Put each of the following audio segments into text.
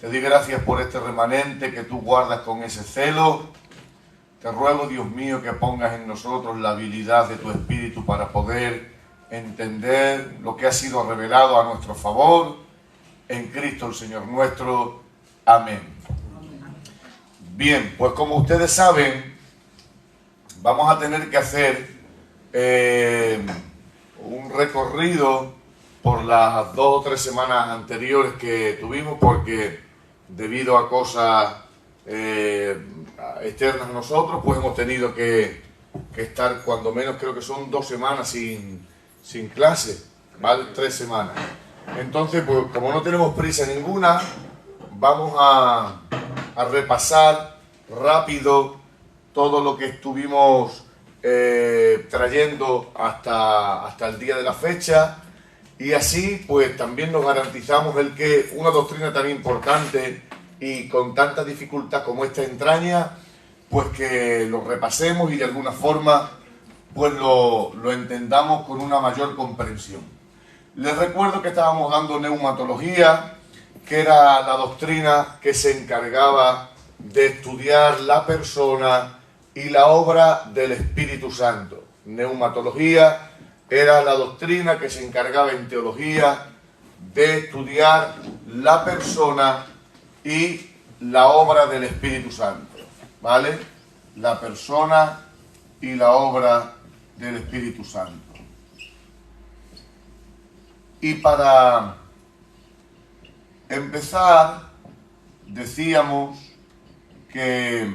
Te doy gracias por este remanente que tú guardas con ese celo. Te ruego, Dios mío, que pongas en nosotros la habilidad de tu Espíritu para poder entender lo que ha sido revelado a nuestro favor en Cristo el Señor nuestro. Amén. Bien, pues como ustedes saben, vamos a tener que hacer un recorrido por las 2 o 3 semanas anteriores que tuvimos, porque debido a cosas externas a nosotros, pues hemos tenido que estar cuando menos, creo que son 2 semanas sin clase, ¿vale? 3 semanas. Entonces, pues como no tenemos prisa ninguna, vamos a repasar rápido todo lo que estuvimos trayendo hasta el día de la fecha, y así pues también nos garantizamos el que una doctrina tan importante y con tanta dificultad como esta entraña, pues que lo repasemos y de alguna forma pues lo entendamos con una mayor comprensión. Les recuerdo que estábamos dando neumatología, que era la doctrina que se encargaba de estudiar la persona y la obra del Espíritu Santo. Neumatología era la doctrina que se encargaba en teología de estudiar la persona y la obra del Espíritu Santo, ¿vale? La persona y la obra del Espíritu Santo. Y para empezar, decíamos que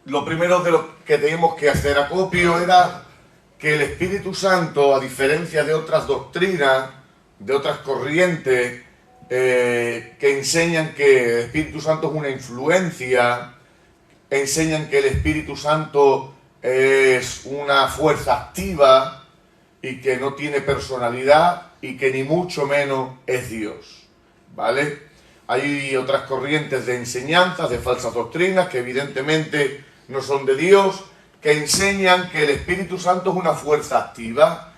lo primero de lo que teníamos que hacer acopio era que el Espíritu Santo, a diferencia de otras doctrinas, de otras corrientes que enseñan que el Espíritu Santo es una influencia, enseñan que el Espíritu Santo es una fuerza activa y que no tiene personalidad y que ni mucho menos es Dios, ¿vale? Hay otras corrientes de enseñanzas, de falsas doctrinas, que evidentemente no son de Dios, que enseñan que el Espíritu Santo es una fuerza activa,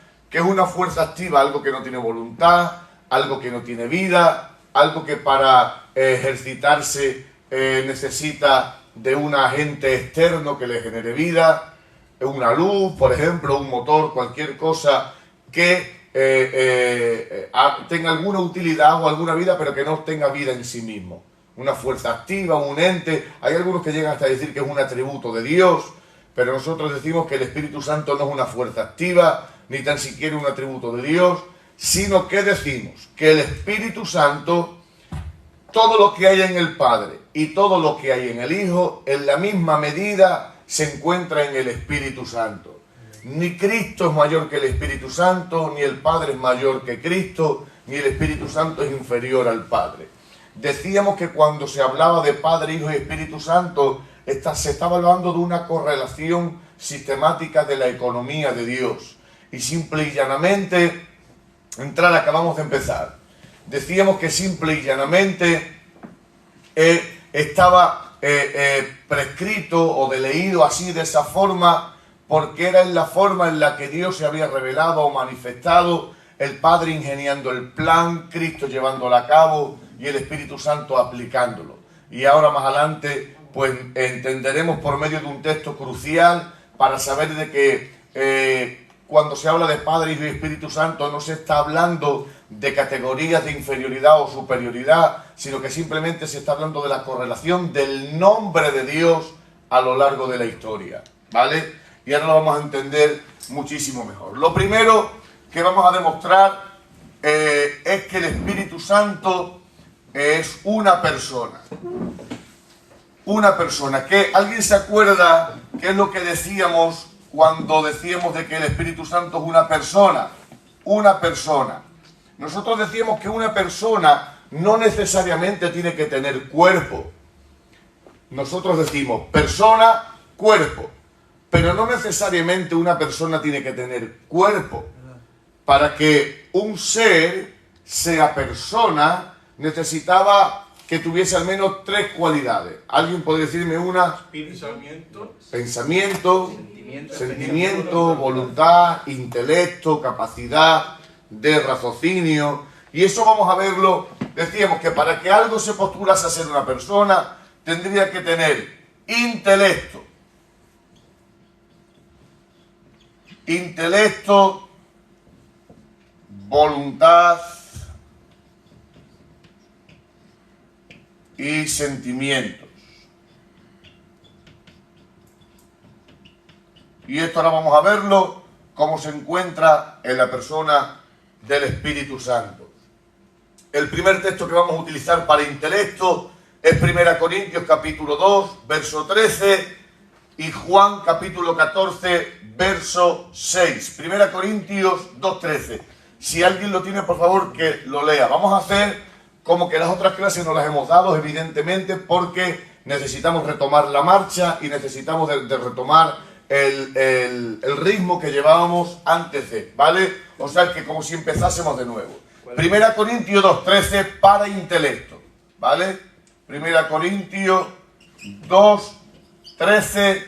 algo que no tiene voluntad, algo que no tiene vida, algo que para ejercitarse necesita de un agente externo que le genere vida, una luz, por ejemplo, un motor, cualquier cosa que tenga alguna utilidad o alguna vida, pero que no tenga vida en sí mismo. Una fuerza activa, un ente. Hay algunos que llegan hasta decir que es un atributo de Dios, pero nosotros decimos que el Espíritu Santo no es una fuerza activa, ni tan siquiera un atributo de Dios, sino que decimos que el Espíritu Santo, todo lo que hay en el Padre y todo lo que hay en el Hijo, en la misma medida se encuentra en el Espíritu Santo. Ni Cristo es mayor que el Espíritu Santo, ni el Padre es mayor que Cristo, ni el Espíritu Santo es inferior al Padre. Decíamos que cuando se hablaba de Padre, Hijo y Espíritu Santo, se estaba hablando de una correlación sistemática de la economía de Dios. Y simple y llanamente, acabamos de empezar. Decíamos que simple y llanamente estaba prescrito o leído así, de esa forma, porque era en la forma en la que Dios se había revelado o manifestado, el Padre ingeniando el plan, Cristo llevándolo a cabo y el Espíritu Santo aplicándolo. Y ahora más adelante pues entenderemos por medio de un texto crucial para saber de que cuando se habla de Padre, Hijo y Espíritu Santo no se está hablando de categorías de inferioridad o superioridad, sino que simplemente se está hablando de la correlación del nombre de Dios a lo largo de la historia, ¿vale? Y ahora lo vamos a entender muchísimo mejor. Lo primero que vamos a demostrar es que el Espíritu Santo es una persona. Una persona. ¿Alguien se acuerda qué es lo que decíamos cuando decíamos de que el Espíritu Santo es una persona? Una persona. Nosotros decíamos que una persona no necesariamente tiene que tener cuerpo. Nosotros decimos persona, cuerpo. Pero no necesariamente una persona tiene que tener cuerpo. Para que un ser sea persona, necesitaba que tuviese al menos 3 cualidades. ¿Alguien puede decirme una? Pensamiento, sentimiento, voluntad, intelecto, capacidad de raciocinio. Y eso vamos a verlo decíamos que para que algo se postulase a ser una persona, tendría que tener intelecto, voluntad y sentimientos. Y esto ahora vamos a verlo, cómo se encuentra en la persona del Espíritu Santo. El primer texto que vamos a utilizar para intelecto es 1 Corintios capítulo 2, verso 13 y Juan capítulo 14, verso 6. 1 Corintios 2, 13. Si alguien lo tiene, por favor, que lo lea. Vamos a hacer como que las otras clases no las hemos dado, evidentemente, porque necesitamos retomar la marcha y necesitamos de retomar el ritmo que llevábamos antes de, ¿vale? O sea, que como si empezásemos de nuevo. 1 Corintios 2, 13 para intelecto, ¿vale? 1 Corintios 2, 13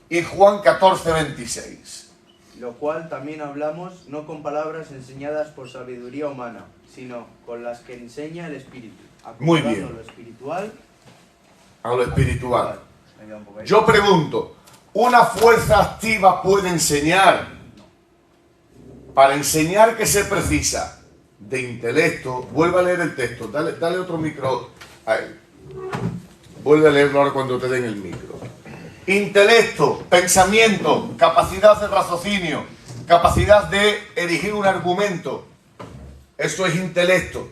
y Juan 14, 26. Lo cual también hablamos no con palabras enseñadas por sabiduría humana, sino con las que enseña el Espíritu, muy bien, lo espiritual a lo espiritual. Yo pregunto, ¿una fuerza activa puede enseñar? Para enseñar, ¿qué se precisa? De intelecto. Vuelve a leer el texto, dale otro micro a él. Vuelve a leerlo ahora cuando te den el micro. Intelecto, pensamiento, capacidad de raciocinio, capacidad de erigir un argumento. Eso es intelecto.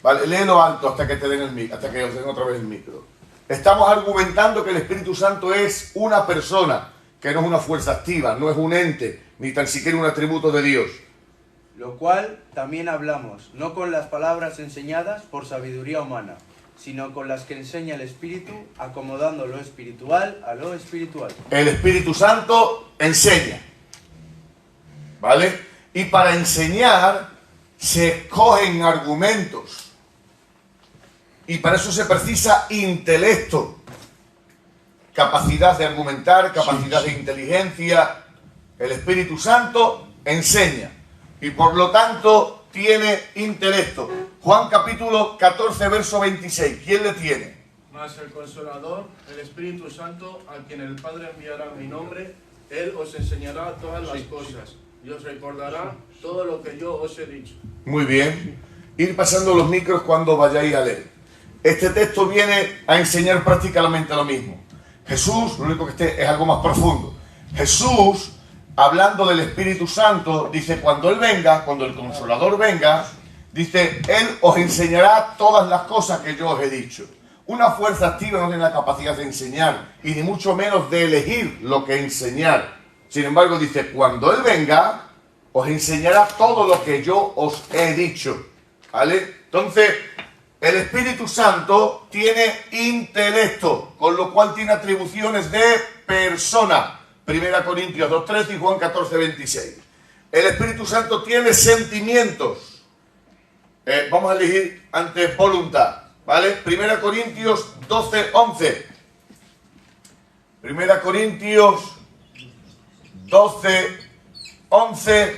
Vale, léelo alto hasta que te den el micro, hasta que os den otra vez el micro. Estamos argumentando que el Espíritu Santo es una persona, que no es una fuerza activa, no es un ente, ni tan siquiera un atributo de Dios. Lo cual también hablamos, no con las palabras enseñadas por sabiduría humana, sino con las que enseña el Espíritu, acomodando lo espiritual a lo espiritual. El Espíritu Santo enseña, ¿vale? Y para enseñar se escogen argumentos. Y para eso se precisa intelecto, capacidad de argumentar, capacidad de inteligencia. El Espíritu Santo enseña y por lo tanto tiene intelecto. Juan capítulo 14, verso 26. ¿Quién le tiene? Mas el Consolador, el Espíritu Santo, a quien el Padre enviará en mi nombre, Él os enseñará todas las cosas y os recordará todo lo que yo os he dicho. Muy bien. Ir pasando los micros cuando vayáis a leer. Este texto viene a enseñar prácticamente lo mismo. Jesús, lo único que es algo más profundo. Jesús, hablando del Espíritu Santo, dice, cuando Él venga, cuando el Consolador venga, dice, Él os enseñará todas las cosas que yo os he dicho. Una fuerza activa no tiene la capacidad de enseñar, y ni mucho menos de elegir lo que enseñar. Sin embargo, dice, cuando Él venga, os enseñará todo lo que yo os he dicho. ¿Vale? Entonces, el Espíritu Santo tiene intelecto, con lo cual tiene atribuciones de persona. 1 Corintios 2.13 y Juan 14.26. El Espíritu Santo tiene sentimientos. Vamos a elegir antes voluntad, ¿vale? 1 Corintios 12.11. 1 Corintios 12.11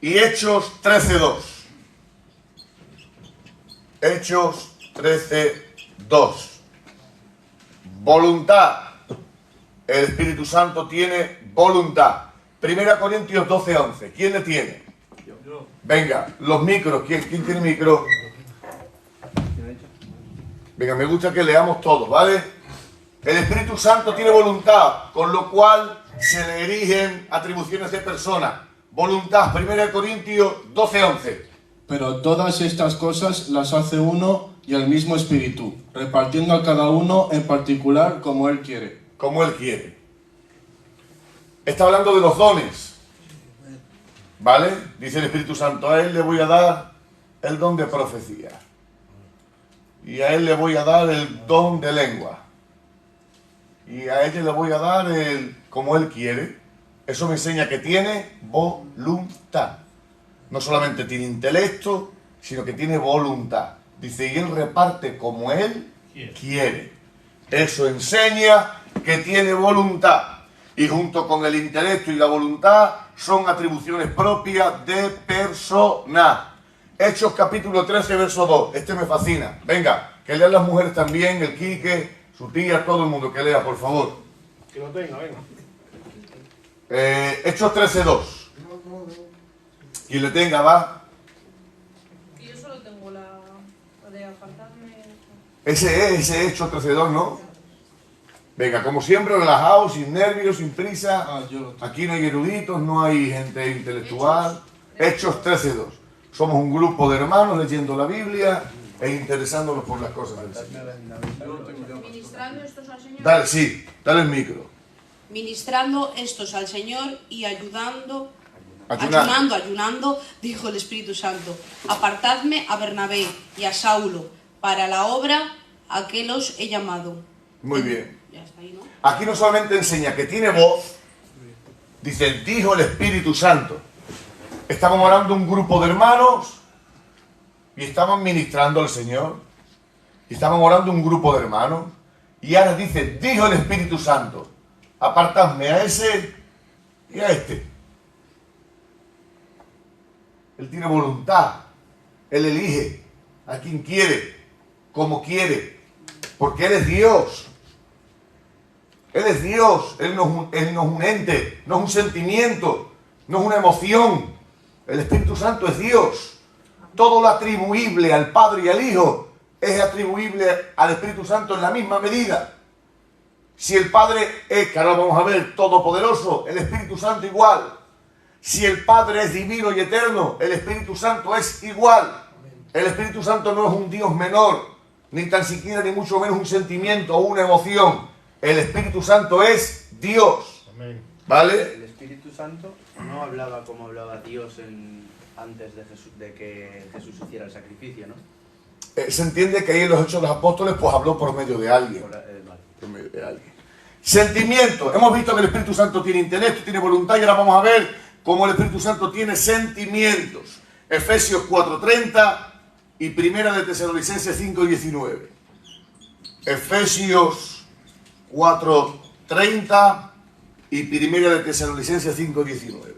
y Hechos 13.2. Hechos 13.2. Voluntad. El Espíritu Santo tiene voluntad. 1 Corintios 12.11. ¿Quién le tiene? Yo. Venga, los micros. ¿Quién tiene micro? Venga, me gusta que leamos todos, ¿vale? El Espíritu Santo tiene voluntad, con lo cual se le erigen atribuciones de persona. Voluntad, 1 Corintios 12.11. Pero todas estas cosas las hace uno y el mismo Espíritu, repartiendo a cada uno en particular como Él quiere. Como Él quiere. Está hablando de los dones, ¿vale? Dice el Espíritu Santo, a Él le voy a dar el don de profecía. Y a Él le voy a dar el don de lengua. Y a ella le voy a dar el como Él quiere. Eso me enseña que tiene voluntad. No solamente tiene intelecto, sino que tiene voluntad. Dice, y Él reparte como Él quiere. Eso enseña que tiene voluntad. Y junto con el intelecto y la voluntad son atribuciones propias de persona. Hechos capítulo 13, verso 2. Este me fascina. Venga, que lean las mujeres también, el Quique, su tía, todo el mundo que lea, por favor. Que lo tenga, venga. Hechos 13, 2. Quien le tenga, va. Y yo solo tengo la de apartarme. Ese es Hechos 13, 2, ¿no? Venga, como siempre, relajados, sin nervios, sin prisa. yo lo tengo. Aquí no hay eruditos, no hay gente intelectual. Hechos 13, 2. Somos un grupo de hermanos leyendo la Biblia e interesándonos por las cosas del Señor. Ministrando estos al Señor. Dale, sí, dale el micro. Ministrando estos al Señor y ayudando, Ayunar. ayunando, dijo el Espíritu Santo, apartadme a Bernabé y a Saulo para la obra a que los he llamado. Muy bien. Ya está ahí, ¿no? Aquí no solamente enseña que tiene voz, dice, dijo el Espíritu Santo. Estaban orando un grupo de hermanos y estaban ministrando al Señor. Y estaban orando un grupo de hermanos. Y ahora dice, dijo el Espíritu Santo, apartadme a ese y a este. Él tiene voluntad. Él elige a quien quiere, como quiere. Porque Él es Dios. Él es Dios. Él no es un ente, no es un sentimiento, no es una emoción. El Espíritu Santo es Dios. Todo lo atribuible al Padre y al Hijo es atribuible al Espíritu Santo en la misma medida. Si el Padre es, que ahora vamos a ver, todopoderoso, el Espíritu Santo igual. Si el Padre es divino y eterno, el Espíritu Santo es igual. El Espíritu Santo no es un Dios menor, ni tan siquiera, ni mucho menos un sentimiento o una emoción. El Espíritu Santo es Dios. ¿Vale? El Espíritu Santo no hablaba como hablaba Dios antes de que Jesús hiciera el sacrificio, ¿no? Se entiende que ahí en los Hechos de los Apóstoles pues habló por medio de alguien. Vale. Por medio de alguien. Sentimiento. Hemos visto que el Espíritu Santo tiene intelecto, tiene voluntad, y ahora vamos a ver cómo el Espíritu Santo tiene sentimientos. Efesios 4:30 y Primera de Tesalonicenses 5:19. Efesios 4:30 y Primera de Tesalonicenses 5:19.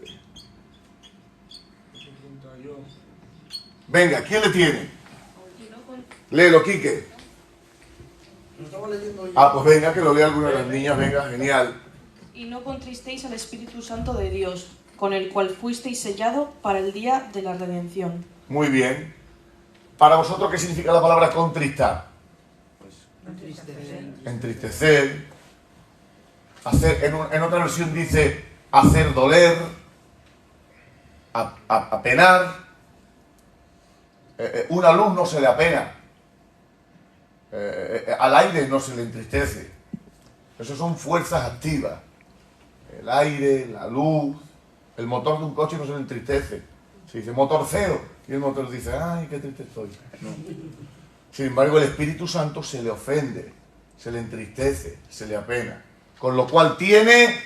Venga, ¿quién le tiene? Léelo, Quique. Ah, pues venga, que lo lea alguna de las niñas, venga, genial. Y no contristéis al Espíritu Santo de Dios, con el cual fuisteis sellado para el día de la redención. Muy bien. Para vosotros, ¿qué significa la palabra contristar? Entristecer. Hacer, en otra versión dice hacer doler, apenar. Una luz no se le apena. Al aire no se le entristece. Eso son fuerzas activas. El aire, la luz, el motor de un coche no se le entristece. Se dice motor cero y el motor dice, ay, qué triste estoy. No. Sin embargo, el Espíritu Santo se le ofende, se le entristece, se le apena. Con lo cual tiene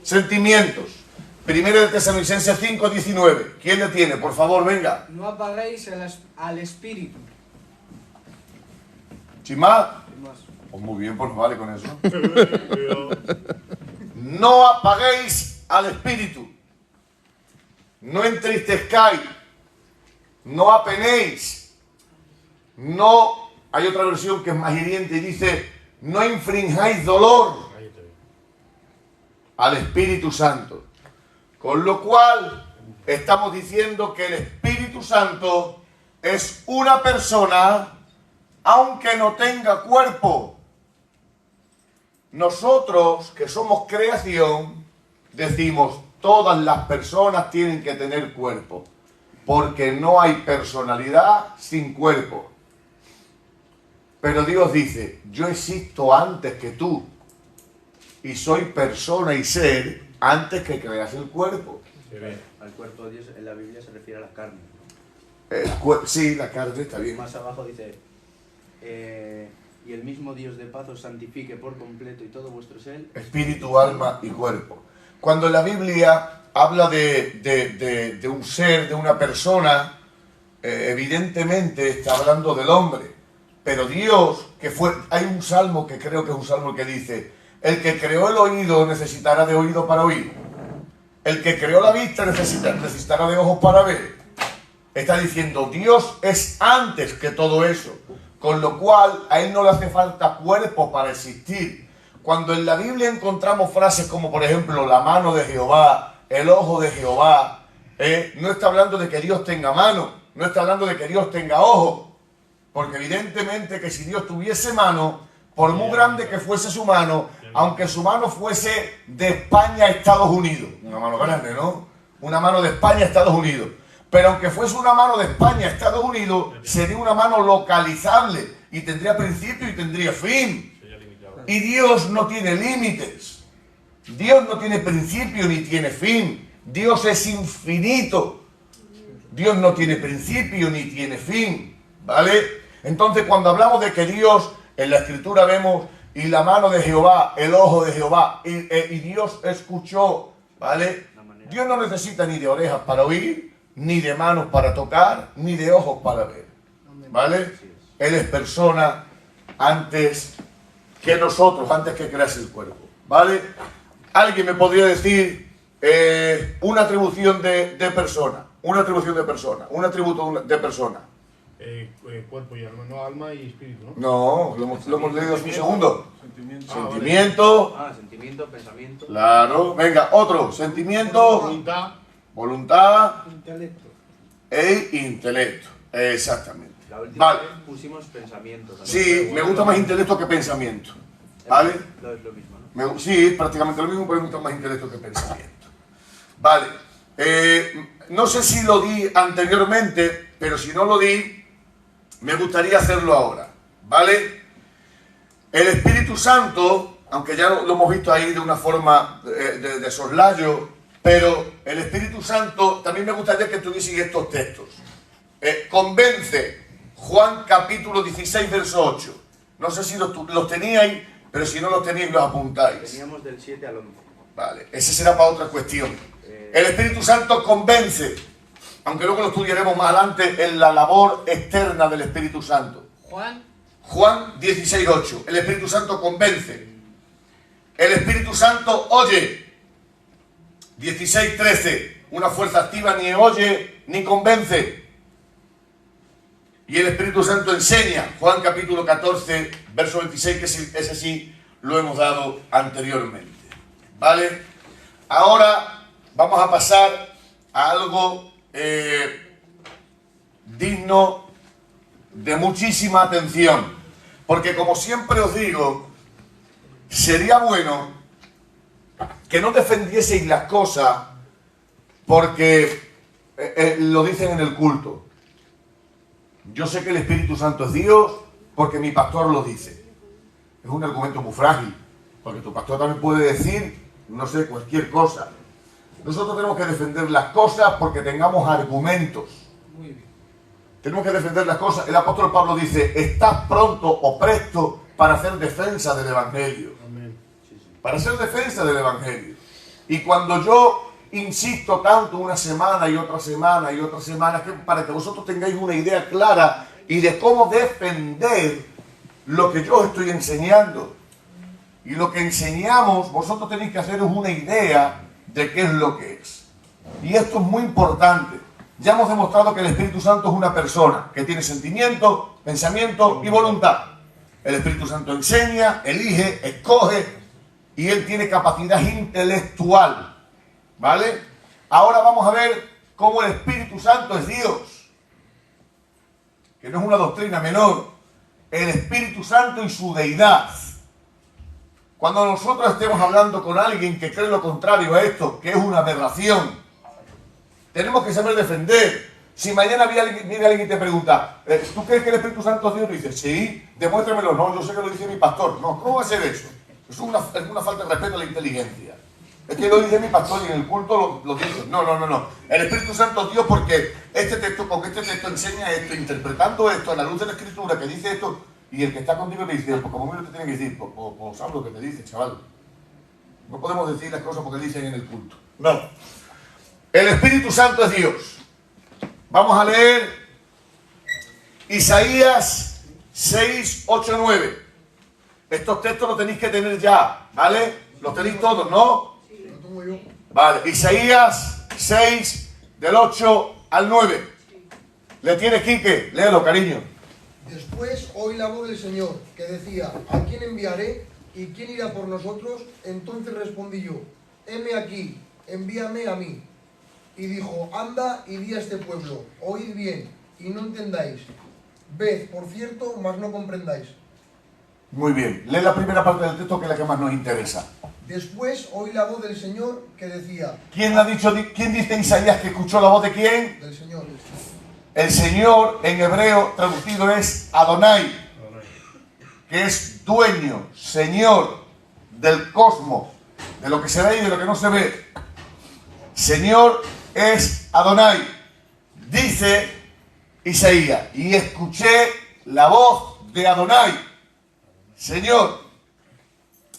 sentimientos. Primera de Tesalonicenses 5:19. ¿Quién le tiene? Por favor, venga. No apaguéis al Espíritu. ¿Chimá? Pues muy bien, pues vale con eso. No apaguéis al Espíritu. No entristezcáis. No apenéis. No, hay otra versión que es más hiriente y dice, no infrinjáis dolor al Espíritu Santo. Con lo cual, estamos diciendo que el Espíritu Santo es una persona, aunque no tenga cuerpo. Nosotros, que somos creación, decimos, todas las personas tienen que tener cuerpo, porque no hay personalidad sin cuerpo. Pero Dios dice, yo existo antes que tú, y soy persona y ser antes que creas el cuerpo. Al cuerpo de Dios en la Biblia se refiere a la carne. Sí, la carne está bien. Más abajo dice, y el mismo Dios de paz os santifique por completo y todo vuestro ser. Espíritu, alma y cuerpo. Cuando en la Biblia habla de un ser, de una persona, evidentemente está hablando del hombre. Pero Dios, hay un salmo que creo que es un salmo que dice, el que creó el oído necesitará de oído para oír. El que creó la vista necesitará de ojos para ver. Está diciendo, Dios es antes que todo eso, con lo cual a Él no le hace falta cuerpo para existir. Cuando en la Biblia encontramos frases como, por ejemplo, la mano de Jehová, el ojo de Jehová, no está hablando de que Dios tenga mano, no está hablando de que Dios tenga ojo, porque evidentemente que si Dios tuviese mano, por muy grande que fuese su mano, aunque su mano fuese de España a Estados Unidos, una mano grande, ¿no? Una mano de España a Estados Unidos. Pero aunque fuese una mano de España a Estados Unidos, sería una mano localizable y tendría principio y tendría fin. Y Dios no tiene límites. Dios no tiene principio ni tiene fin. Dios es infinito. Dios no tiene principio ni tiene fin. ¿Vale? Entonces cuando hablamos de que Dios, en la Escritura vemos, y la mano de Jehová, el ojo de Jehová, y Dios escuchó, ¿vale? Dios no necesita ni de orejas para oír, ni de manos para tocar, ni de ojos para ver, ¿vale? Él es persona antes que nosotros, antes que crease el cuerpo, ¿vale? Alguien me podría decir una atribución de persona, un atributo de persona. Cuerpo y alma, no alma y espíritu, ¿no? No, lo hemos leído hace un segundo. Sentimiento. Sentimiento. Sentimiento, pensamiento. Claro, venga, otro. Sentimiento. Voluntad. Intelecto. E intelecto. Exactamente. La última Vale. vez pusimos pensamiento también. Sí, me gusta más intelecto que pensamiento. ¿Vale? Es lo mismo, ¿no? Sí, es prácticamente lo mismo, pero me gusta más intelecto que pensamiento. Vale. No sé si lo di anteriormente, pero si no lo di, me gustaría hacerlo ahora. ¿Vale? El Espíritu Santo, aunque ya lo hemos visto ahí de una forma de soslayo, pero el Espíritu Santo también me gustaría que tuviesen estos textos. Convence, Juan capítulo 16, verso 8. No sé si los teníais, pero si no los teníais los apuntáis. Teníamos del 7 al 11. Vale, ese será para otra cuestión. El Espíritu Santo convence, aunque luego lo estudiaremos más adelante en la labor externa del Espíritu Santo. Juan 16, 8. El Espíritu Santo convence. El Espíritu Santo oye. 16, 13. Una fuerza activa ni oye ni convence. Y el Espíritu Santo enseña. Juan capítulo 14, verso 26, que ese sí lo hemos dado anteriormente. ¿Vale? Ahora vamos a pasar a algo digno de muchísima atención. Porque como siempre os digo, sería bueno que no defendieseis las cosas porque lo dicen en el culto. Yo sé que el Espíritu Santo es Dios porque mi pastor lo dice. Es un argumento muy frágil, porque tu pastor también puede decir, no sé, cualquier cosa. Nosotros tenemos que defender las cosas porque tengamos argumentos. Muy bien. Tenemos que defender las cosas. El apóstol Pablo dice, estás pronto o presto para hacer defensa del Evangelio. Amén. Para hacer defensa del Evangelio. Y cuando yo insisto tanto una semana y otra semana y otra semana, es que para que vosotros tengáis una idea clara y de cómo defender lo que yo estoy enseñando. Y lo que enseñamos, vosotros tenéis que haceros una idea de qué es lo que es. Y esto es muy importante. Ya hemos demostrado que el Espíritu Santo es una persona que tiene sentimiento, pensamiento y voluntad. El Espíritu Santo enseña, elige, escoge y Él tiene capacidad intelectual. ¿Vale? Ahora vamos a ver cómo el Espíritu Santo es Dios. Que no es una doctrina menor. El Espíritu Santo y su deidad. Cuando nosotros estemos hablando con alguien que cree lo contrario a esto, que es una aberración, tenemos que saber defender. Si mañana viene alguien y te pregunta, ¿tú crees que el Espíritu Santo es Dios? Y dices, sí, demuéstramelo. No, yo sé que lo dice mi pastor. No, ¿cómo va a ser eso? Es una falta de respeto a la inteligencia. Es que lo dice mi pastor y en el culto lo dice. No. El Espíritu Santo es Dios porque con este texto enseña esto, interpretando esto a la luz de la Escritura, que dice esto, y el que está contigo te dice, pues como mí te tiene que decir, pues sabes lo que te dice, chaval. No podemos decir las cosas porque dicen en el culto. No. El Espíritu Santo es Dios. Vamos a leer Isaías 6, 8, 9. Estos textos los tenéis que tener ya, ¿vale? Los tenéis todos, ¿no? Vale, Isaías 6, del 8 al 9. ¿Le tiene Quique? Léelo, cariño. Después oí la voz del Señor, que decía, ¿a quién enviaré y quién irá por nosotros? Entonces respondí yo, heme aquí, envíame a mí. Y dijo, anda y di a este pueblo, oíd bien y no entendáis. Ved, por cierto, mas no comprendáis. Muy bien. Lee la primera parte del texto, que es la que más nos interesa. Después oí la voz del Señor que decía... ¿Quién dice Isaías que escuchó la voz de quién? Del Señor. El Señor en hebreo traducido es Adonai, que es dueño, Señor del cosmos, de lo que se ve y de lo que no se ve. Señor es Adonai. Dice Isaías, y escuché la voz de Adonai, Señor.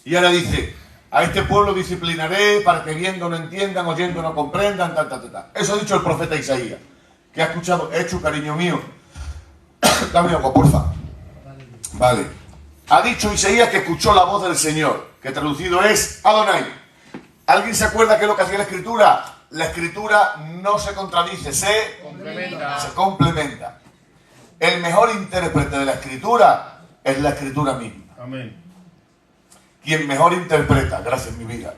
Y ahora dice, a este pueblo disciplinaré para que viendo no entiendan, oyendo no comprendan, Eso ha dicho el profeta Isaías, que ha escuchado. Hecho, cariño mío. Dame agua, porfa. Vale. Ha dicho Isaías que escuchó la voz del Señor, que traducido es Adonai. ¿Alguien se acuerda qué es lo que hacía la Escritura? La Escritura no se contradice, se complementa. El mejor intérprete de la Escritura es la Escritura misma. Amén. Quien mejor interpreta, gracias mi vida,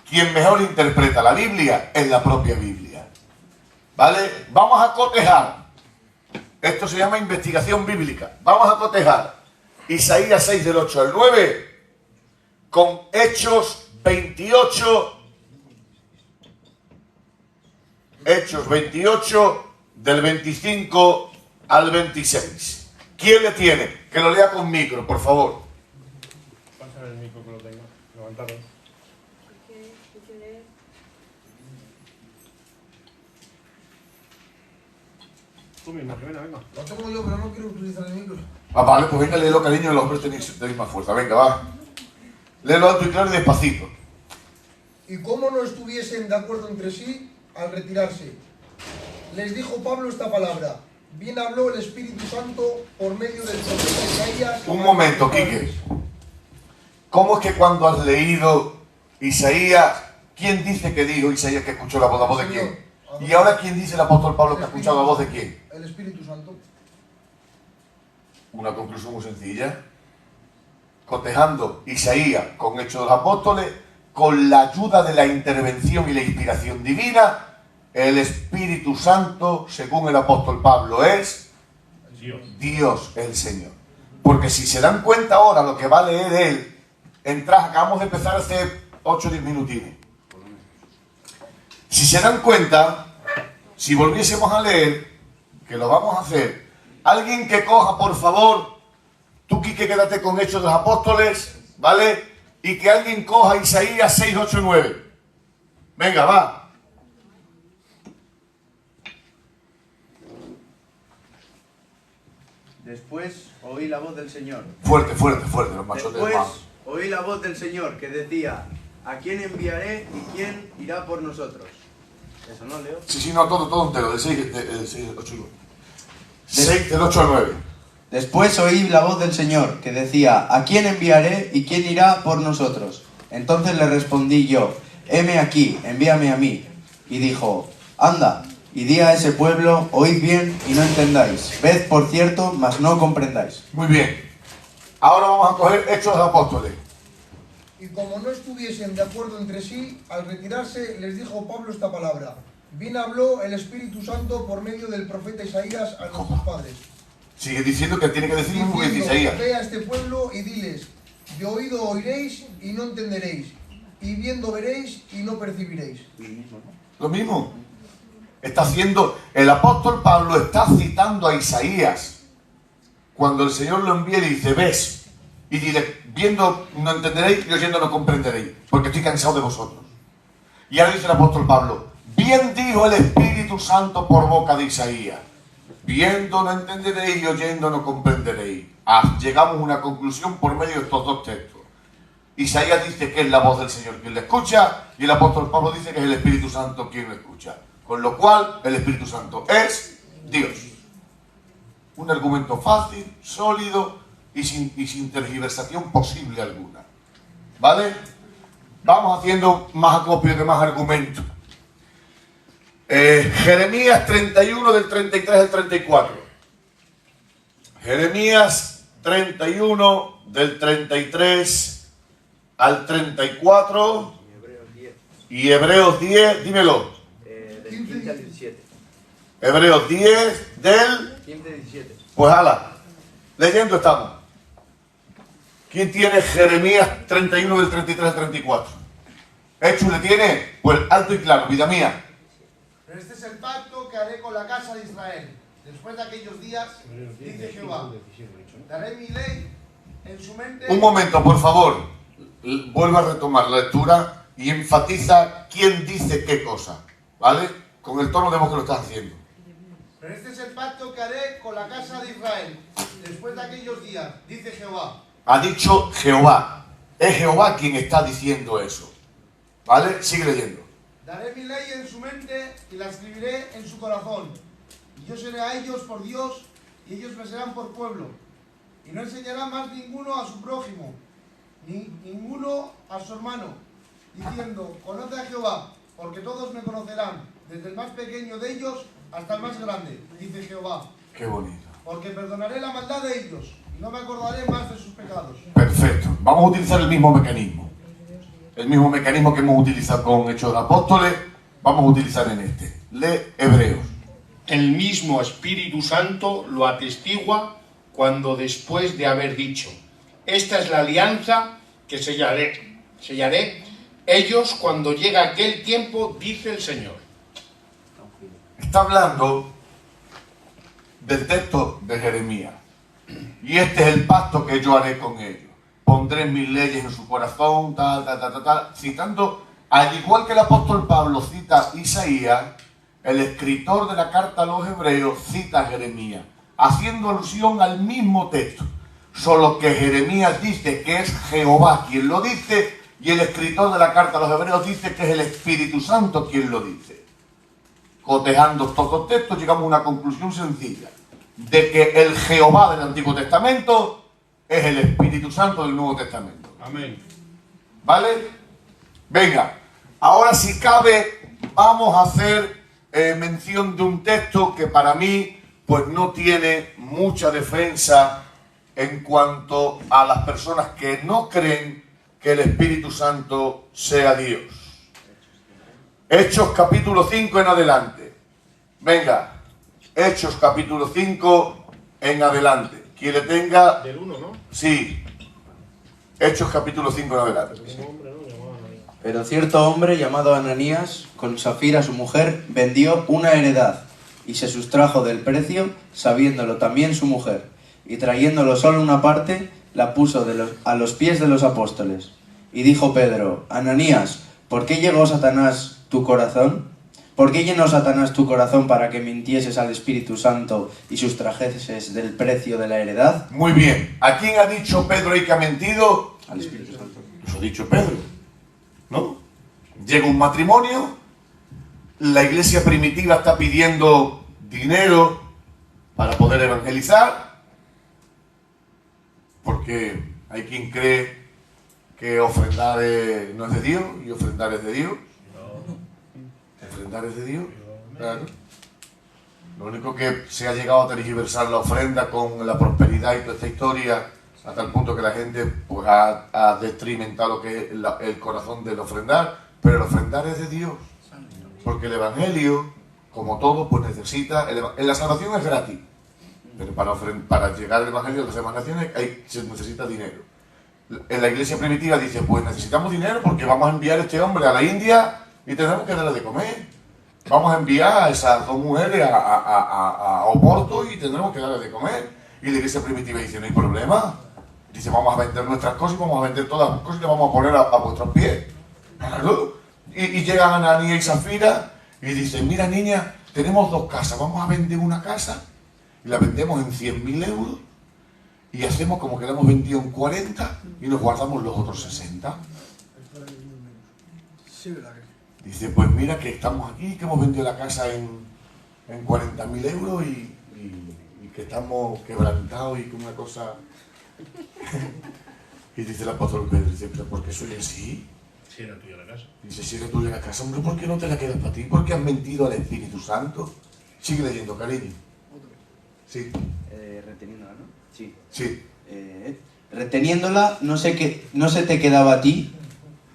quien mejor interpreta la Biblia es la propia Biblia. ¿Vale? Vamos a cotejar. Esto se llama investigación bíblica. Vamos a cotejar Isaías 6 del 8 al 9 con Hechos 28. Hechos 28 del 25 al 26. ¿Quién le tiene? Que lo lea con micro, por favor. Pásame el micro que lo tenga. Levantarlo. Tú mismo, que venga. Lo tengo yo, pero no quiero utilizar el micro. Vale, pues venga, léelo, cariño, los hombres tenéis más fuerza. Venga, va. Léelo alto y claro y despacito. Y como no estuviesen de acuerdo entre sí, al retirarse, les dijo Pablo esta palabra. Bien habló el Espíritu Santo por medio del profeta Isaías. Un momento, Quique. ¿Cómo es que cuando has leído Isaías, quién dice que dijo Isaías que escuchó la voz de quién? ¿Y ahora quién dice el apóstol Pablo que ha escuchado la voz de quién? El Espíritu Santo. Una conclusión muy sencilla. Cotejando Isaías con Hechos de los Apóstoles, con la ayuda de la intervención y la inspiración divina, el Espíritu Santo, según el apóstol Pablo, es Dios el Señor. Porque si se dan cuenta ahora lo que va a leer él, acabamos de empezar hace 8 o 10 minutines. Si se dan cuenta, si volviésemos a leer, que lo vamos a hacer, alguien que coja, por favor, tú Quique quédate con Hechos de los Apóstoles, ¿vale? Y que alguien coja Isaías 6, 8, 9. Venga, va. Después oí la voz del Señor. Fuerte, fuerte, fuerte, los machotes Después más. oí la voz del Señor que decía, ¿a quién enviaré y quién irá por nosotros? ¿Eso no, Leo? Sí, no, todo entero, del 6, 8, 9. 6, del 8 al 9. Después oí la voz del Señor que decía, ¿a quién enviaré y quién irá por nosotros? Entonces le respondí yo, heme aquí, envíame a mí. Y dijo, anda, y di a ese pueblo, oíd bien y no entendáis. Ved por cierto, mas no comprendáis. Muy bien. Ahora vamos a coger Hechos de los Apóstoles. Y como no estuviesen de acuerdo entre sí, al retirarse les dijo Pablo esta palabra. Bien habló el Espíritu Santo por medio del profeta Isaías a nuestros padres. Sigue diciendo que tiene que decir lo mismo que dice Diciendo, Isaías. ve a este pueblo y diles, de oído oiréis y no entenderéis, y viendo veréis y no percibiréis. Lo mismo. Está haciendo, el apóstol Pablo está citando a Isaías. Cuando el Señor lo envía y dice, ves, y dile, viendo no entenderéis y oyendo no comprenderéis, porque estoy cansado de vosotros. Y ahora dice el apóstol Pablo, bien dijo el Espíritu Santo por boca de Isaías, viendo no entenderéis y oyendo no comprenderéis. Llegamos a una conclusión por medio de estos dos textos. Isaías dice que es la voz del Señor quien le escucha, y el apóstol Pablo dice que es el Espíritu Santo quien lo escucha. Con lo cual, el Espíritu Santo es Dios. Un argumento fácil, sólido y sin tergiversación posible alguna. ¿Vale? Vamos haciendo más acopio de más argumentos. Jeremías 31 del 33 al 34. Jeremías 31 del 33 al 34 y Hebreos 10, dímelo. Del 15 al 17. Hebreos 10 del 15 al 17. Pues ala, leyendo estamos. ¿Quién tiene Jeremías 31 del 33 al 34? ¿Hecho le tiene? Pues alto y claro, vida mía. Pero este es el pacto que haré con la casa de Israel. Después de aquellos días, dice Jehová, daré mi ley en su mente. Un momento, por favor. Vuelvo a retomar la lectura y enfatiza quién dice qué cosa. ¿Vale? Con el tono de voz que lo estás haciendo. Pero este es el pacto que haré con la casa de Israel. Después de aquellos días, dice Jehová. Ha dicho Jehová. Es Jehová quien está diciendo eso. ¿Vale? Sigue leyendo. Daré mi ley en su mente y la escribiré en su corazón. Y yo seré a ellos por Dios y ellos me serán por pueblo. Y no enseñará más ninguno a su prójimo, ni ninguno a su hermano, diciendo, conoce a Jehová, porque todos me conocerán, desde el más pequeño de ellos hasta el más grande, dice Jehová. Qué bonito. Porque perdonaré la maldad de ellos y no me acordaré más de sus pecados. Perfecto. Vamos a utilizar el mismo mecanismo. El mismo mecanismo que hemos utilizado con Hechos de Apóstoles, vamos a utilizar en este. Lee Hebreos. El mismo Espíritu Santo lo atestigua cuando después de haber dicho, esta es la alianza que sellaré ellos cuando llegue aquel tiempo, dice el Señor. Está hablando del texto de Jeremías. Y este es el pacto que yo haré con ellos. Pondré mis leyes en su corazón, citando, al igual que el apóstol Pablo cita Isaías, el escritor de la carta a los hebreos cita a Jeremías, haciendo alusión al mismo texto, solo que Jeremías dice que es Jehová quien lo dice, y el escritor de la carta a los hebreos dice que es el Espíritu Santo quien lo dice. Cotejando estos dos textos llegamos a una conclusión sencilla, de que el Jehová del Antiguo Testamento es el Espíritu Santo del Nuevo Testamento. Amén. ¿Vale? Venga, ahora si cabe, vamos a hacer mención de un texto que para mí pues no tiene mucha defensa en cuanto a las personas que no creen que el Espíritu Santo sea Dios. Hechos capítulo 5 en adelante. Venga, Hechos capítulo 5 en adelante. Quien le tenga... Del 1, ¿no? Sí. Hechos capítulo 5 en adelante. Pero cierto hombre llamado Ananías, con Safira su mujer, vendió una heredad y se sustrajo del precio, sabiéndolo también su mujer, y trayéndolo solo una parte, la puso a los pies de los apóstoles. Y dijo Pedro, Ananías, ¿por qué llegó Satanás tu corazón? ¿Por qué llenó Satanás tu corazón para que mintieses al Espíritu Santo y sustrajeses del precio de la heredad? Muy bien. ¿A quién ha dicho Pedro y que ha mentido? Al Espíritu Santo. Eso ha dicho Pedro, ¿no? Llega un matrimonio, la iglesia primitiva está pidiendo dinero para poder evangelizar, porque hay quien cree que ofrendar no es de Dios y ofrendar es de Dios. ¿Ofrendar es de Dios? Claro. Lo único que se ha llegado a tergiversar la ofrenda con la prosperidad y toda esta historia, hasta el punto que la gente pues, ha detrimentado lo que es el corazón del ofrendar, pero el ofrendar es de Dios. Porque el Evangelio, como todo, pues necesita... la salvación es gratis, pero para llegar al Evangelio de las demás naciones se necesita dinero. En la iglesia primitiva dice, pues necesitamos dinero porque vamos a enviar a este hombre a la India y tenemos que darle de comer. Vamos a enviar a esas dos mujeres a Oporto y tendremos que darle de comer. Y la iglesia primitiva dice, no hay problema. Dice, vamos a vender nuestras cosas y vamos a vender todas las cosas y las vamos a poner a vuestros pies. Claro. Y llegan Ananías y Safira y dicen, mira niña, tenemos dos casas, vamos a vender una casa y la vendemos en 100.000 euros y hacemos como que la hemos vendido en 40 y nos guardamos los otros 60. Dice, pues mira que estamos aquí, que hemos vendido la casa en 40.000 euros y que estamos quebrantados y con una cosa... Y dice el apóstol Pedro, dice, pero ¿por qué soy así? Si era tuya la casa. Dice, si eres tuya la casa, hombre, ¿por qué no te la quedas para ti? ¿Por qué has mentido al Espíritu Santo? Sigue leyendo, cariño. Sí. Reteniéndola, ¿no? Sí. Sí. Reteniéndola, no se te quedaba a ti,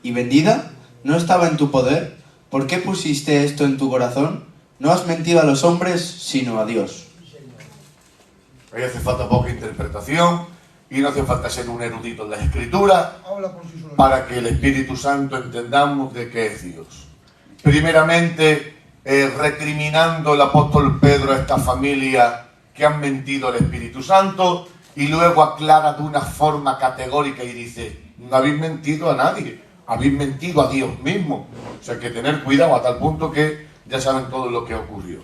y vendida, no estaba en tu poder. ¿Por qué pusiste esto en tu corazón? No has mentido a los hombres, sino a Dios. Ahí hace falta poca interpretación y no hace falta ser un erudito en las Escrituras para que el Espíritu Santo entendamos de qué es Dios. Primeramente, recriminando el apóstol Pedro a esta familia que han mentido al Espíritu Santo, y luego aclara de una forma categórica y dice, no habéis mentido a nadie, habéis mentido a Dios mismo. O sea, que tener cuidado a tal punto que ya saben todo lo que ocurrió.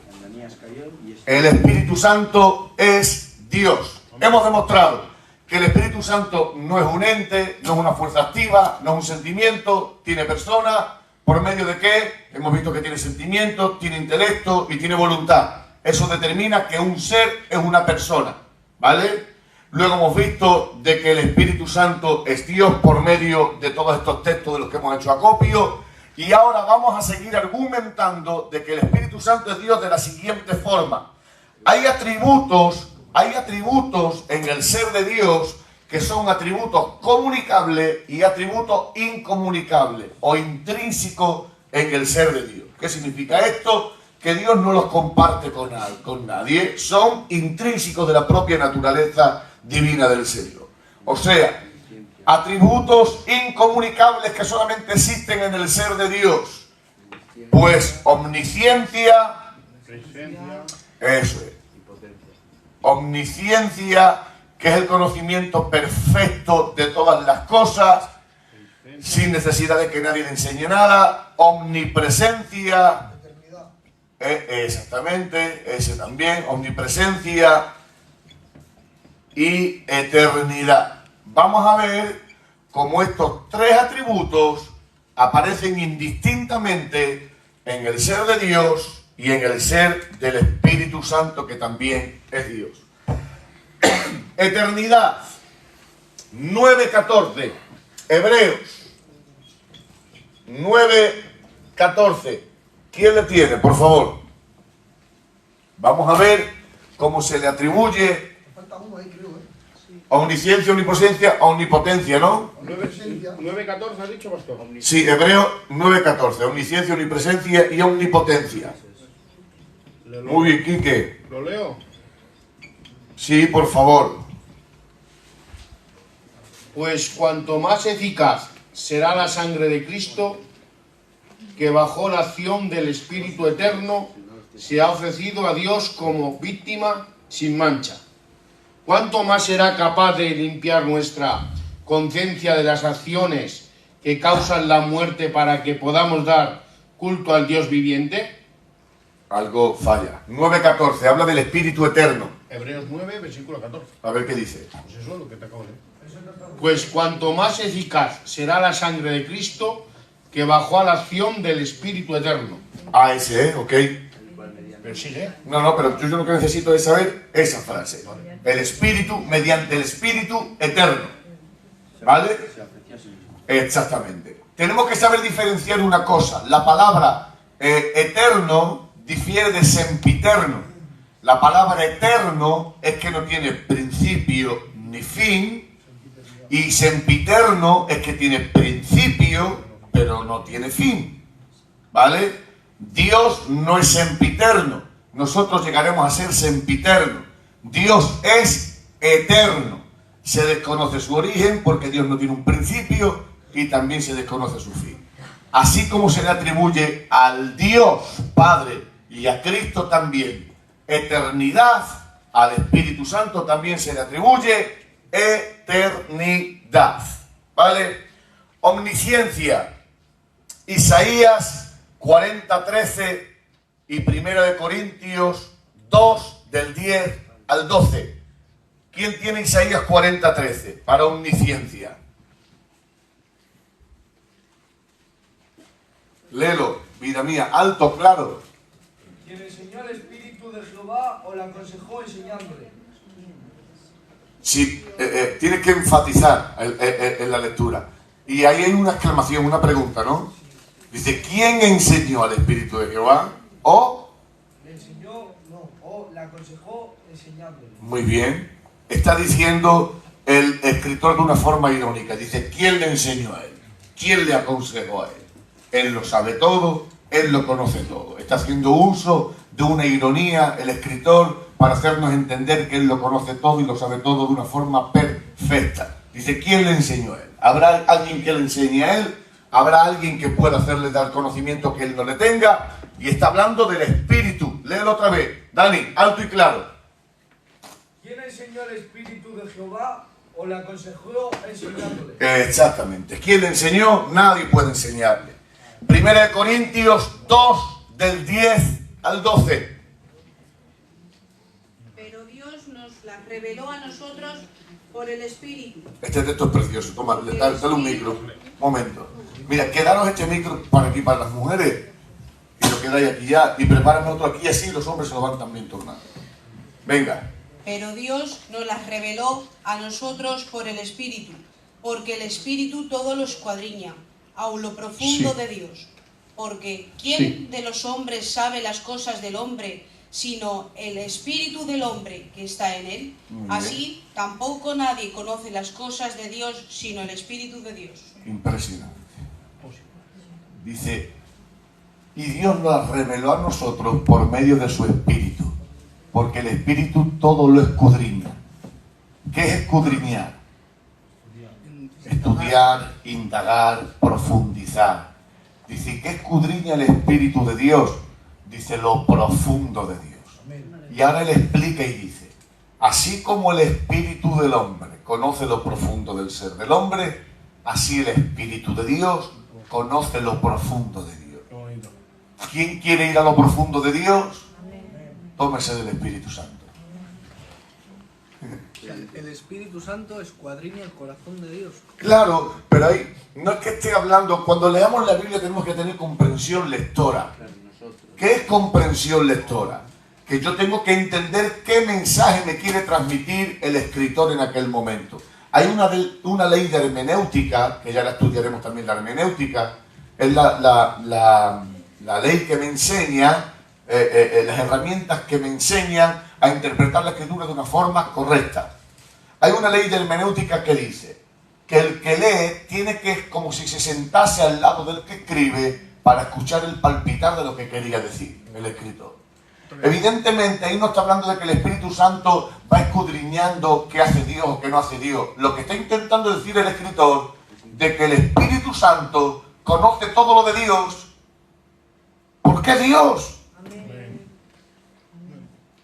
El Espíritu Santo es Dios. Hemos demostrado que el Espíritu Santo no es un ente, no es una fuerza activa, no es un sentimiento, tiene persona. ¿Por medio de qué? Hemos visto que tiene sentimientos, tiene intelecto y tiene voluntad. Eso determina que un ser es una persona, ¿vale? Luego hemos visto de que el Espíritu Santo es Dios por medio de todos estos textos de los que hemos hecho acopio. Y ahora vamos a seguir argumentando de que el Espíritu Santo es Dios de la siguiente forma. Hay atributos en el ser de Dios que son atributos comunicables y atributos incomunicables o intrínsecos en el ser de Dios. ¿Qué significa esto? Que Dios no los comparte con nadie, son intrínsecos de la propia naturaleza divina del ser. O sea, atributos incomunicables que solamente existen en el ser de Dios. Pues omnisciencia, eso es. Omnisciencia, que es el conocimiento perfecto de todas las cosas, sin necesidad de que nadie le enseñe nada. Omnipresencia, exactamente, ese también, omnipresencia y eternidad. Vamos a ver cómo estos tres atributos aparecen indistintamente en el ser de Dios y en el ser del Espíritu Santo, que también es Dios. Eternidad, 9:14, Hebreos 9:14. ¿Quién le tiene, por favor? Vamos a ver cómo se le atribuye omnisciencia, omnipresencia, omnipotencia, ¿no? 9:14 has dicho, pastor. Sí, Hebreos 9:14, omnisciencia, omnipresencia y omnipotencia. Muy bien, Quique. ¿Lo leo? Sí, por favor. Pues cuanto más eficaz será la sangre de Cristo, que bajo la acción del Espíritu Eterno se ha ofrecido a Dios como víctima sin mancha. ¿Cuánto más será capaz de limpiar nuestra conciencia de las acciones que causan la muerte para que podamos dar culto al Dios viviente? Algo falla. 9:14, habla del Espíritu Eterno. Hebreos 9, versículo 14. A ver qué dice. Pues eso es lo que te acabo de leer. Pues cuanto más eficaz será la sangre de Cristo, que bajó a la acción del Espíritu Eterno. Ah, ese, ok. Pero sigue. No, pero yo lo que necesito es saber esa frase. El Espíritu, mediante el Espíritu Eterno. ¿Vale? Exactamente. Tenemos que saber diferenciar una cosa. La palabra eterno difiere de sempiterno. La palabra eterno es que no tiene principio ni fin. Y sempiterno es que tiene principio, pero no tiene fin. ¿Vale? Dios no es sempiterno. Nosotros llegaremos a ser sempiterno. Dios es eterno. Se desconoce su origen porque Dios no tiene un principio y también se desconoce su fin. Así como se le atribuye al Dios Padre y a Cristo también eternidad, al Espíritu Santo también se le atribuye eternidad. ¿Vale? Omnisciencia. Isaías 40:13 y 1 Corintios 2 del 10 al 12. ¿Quién tiene Isaías 40:13 para omnisciencia? Léelo, vida mía, alto, claro. Quien enseñó el Espíritu de Jehová o le aconsejó enseñándole. Sí, tienes que enfatizar en la lectura. Y ahí hay una exclamación, una pregunta, ¿no? Dice, ¿quién enseñó al Espíritu de Jehová? O... Le enseñó, no, o le aconsejó enseñándole. Muy bien. Está diciendo el escritor de una forma irónica. Dice, ¿quién le enseñó a él? ¿Quién le aconsejó a él? Él lo sabe todo, él lo conoce todo. Está haciendo uso de una ironía el escritor para hacernos entender que él lo conoce todo y lo sabe todo de una forma perfecta. Dice, ¿quién le enseñó a él? ¿Habrá alguien que le enseñe a él? ¿Habrá alguien que pueda hacerle dar conocimiento que él no le tenga? Y está hablando del Espíritu. Léelo otra vez. Dani, alto y claro. ¿Quién enseñó el Espíritu de Jehová o le aconsejó enseñándole? Exactamente. ¿Quién le enseñó? Nadie puede enseñarle. Primera de Corintios 2, del 10 al 12. Pero Dios nos la reveló a nosotros por el Espíritu. Este texto es precioso. Toma, dale un micro. Un momento. Mira, quedaros este micro para aquí, para las mujeres. Y lo quedáis aquí ya. Y prepárame otro aquí, así los hombres se lo van también tornando. Venga. Pero Dios nos las reveló a nosotros por el Espíritu, porque el Espíritu todo lo escuadriña, aun lo profundo de Dios. Porque ¿quién de los hombres sabe las cosas del hombre, sino el Espíritu del hombre que está en él? Así tampoco nadie conoce las cosas de Dios, sino el Espíritu de Dios. Impresionante. Dice, y Dios nos reveló a nosotros por medio de su Espíritu, porque el Espíritu todo lo escudriña. ¿Qué es escudriñar? Estudiar, indagar, profundizar. Dice, ¿qué escudriña el Espíritu de Dios? Dice, lo profundo de Dios. Y ahora él explica y dice, así como el Espíritu del hombre conoce lo profundo del ser del hombre, así el Espíritu de Dios conoce lo profundo de Dios. ¿Quién quiere ir a lo profundo de Dios? Tómese del Espíritu Santo. El Espíritu Santo escuadriña el corazón de Dios. Claro, pero ahí no es que esté hablando, cuando leamos la Biblia tenemos que tener comprensión lectora. ¿Qué es comprensión lectora? Que yo tengo que entender qué mensaje me quiere transmitir el escritor en aquel momento. Hay una ley de hermenéutica, que ya la estudiaremos también, la hermenéutica, es la ley que me enseña, las herramientas que me enseñan a interpretar la escritura de una forma correcta. Hay una ley de hermenéutica que dice que el que lee tiene que, como si se sentase al lado del que escribe, para escuchar el palpitar de lo que quería decir el escritor. Evidentemente ahí no está hablando de que el Espíritu Santo va escudriñando qué hace Dios o qué no hace Dios. Lo que está intentando decir el escritor, de que el Espíritu Santo conoce todo lo de Dios. ¿Por qué Dios?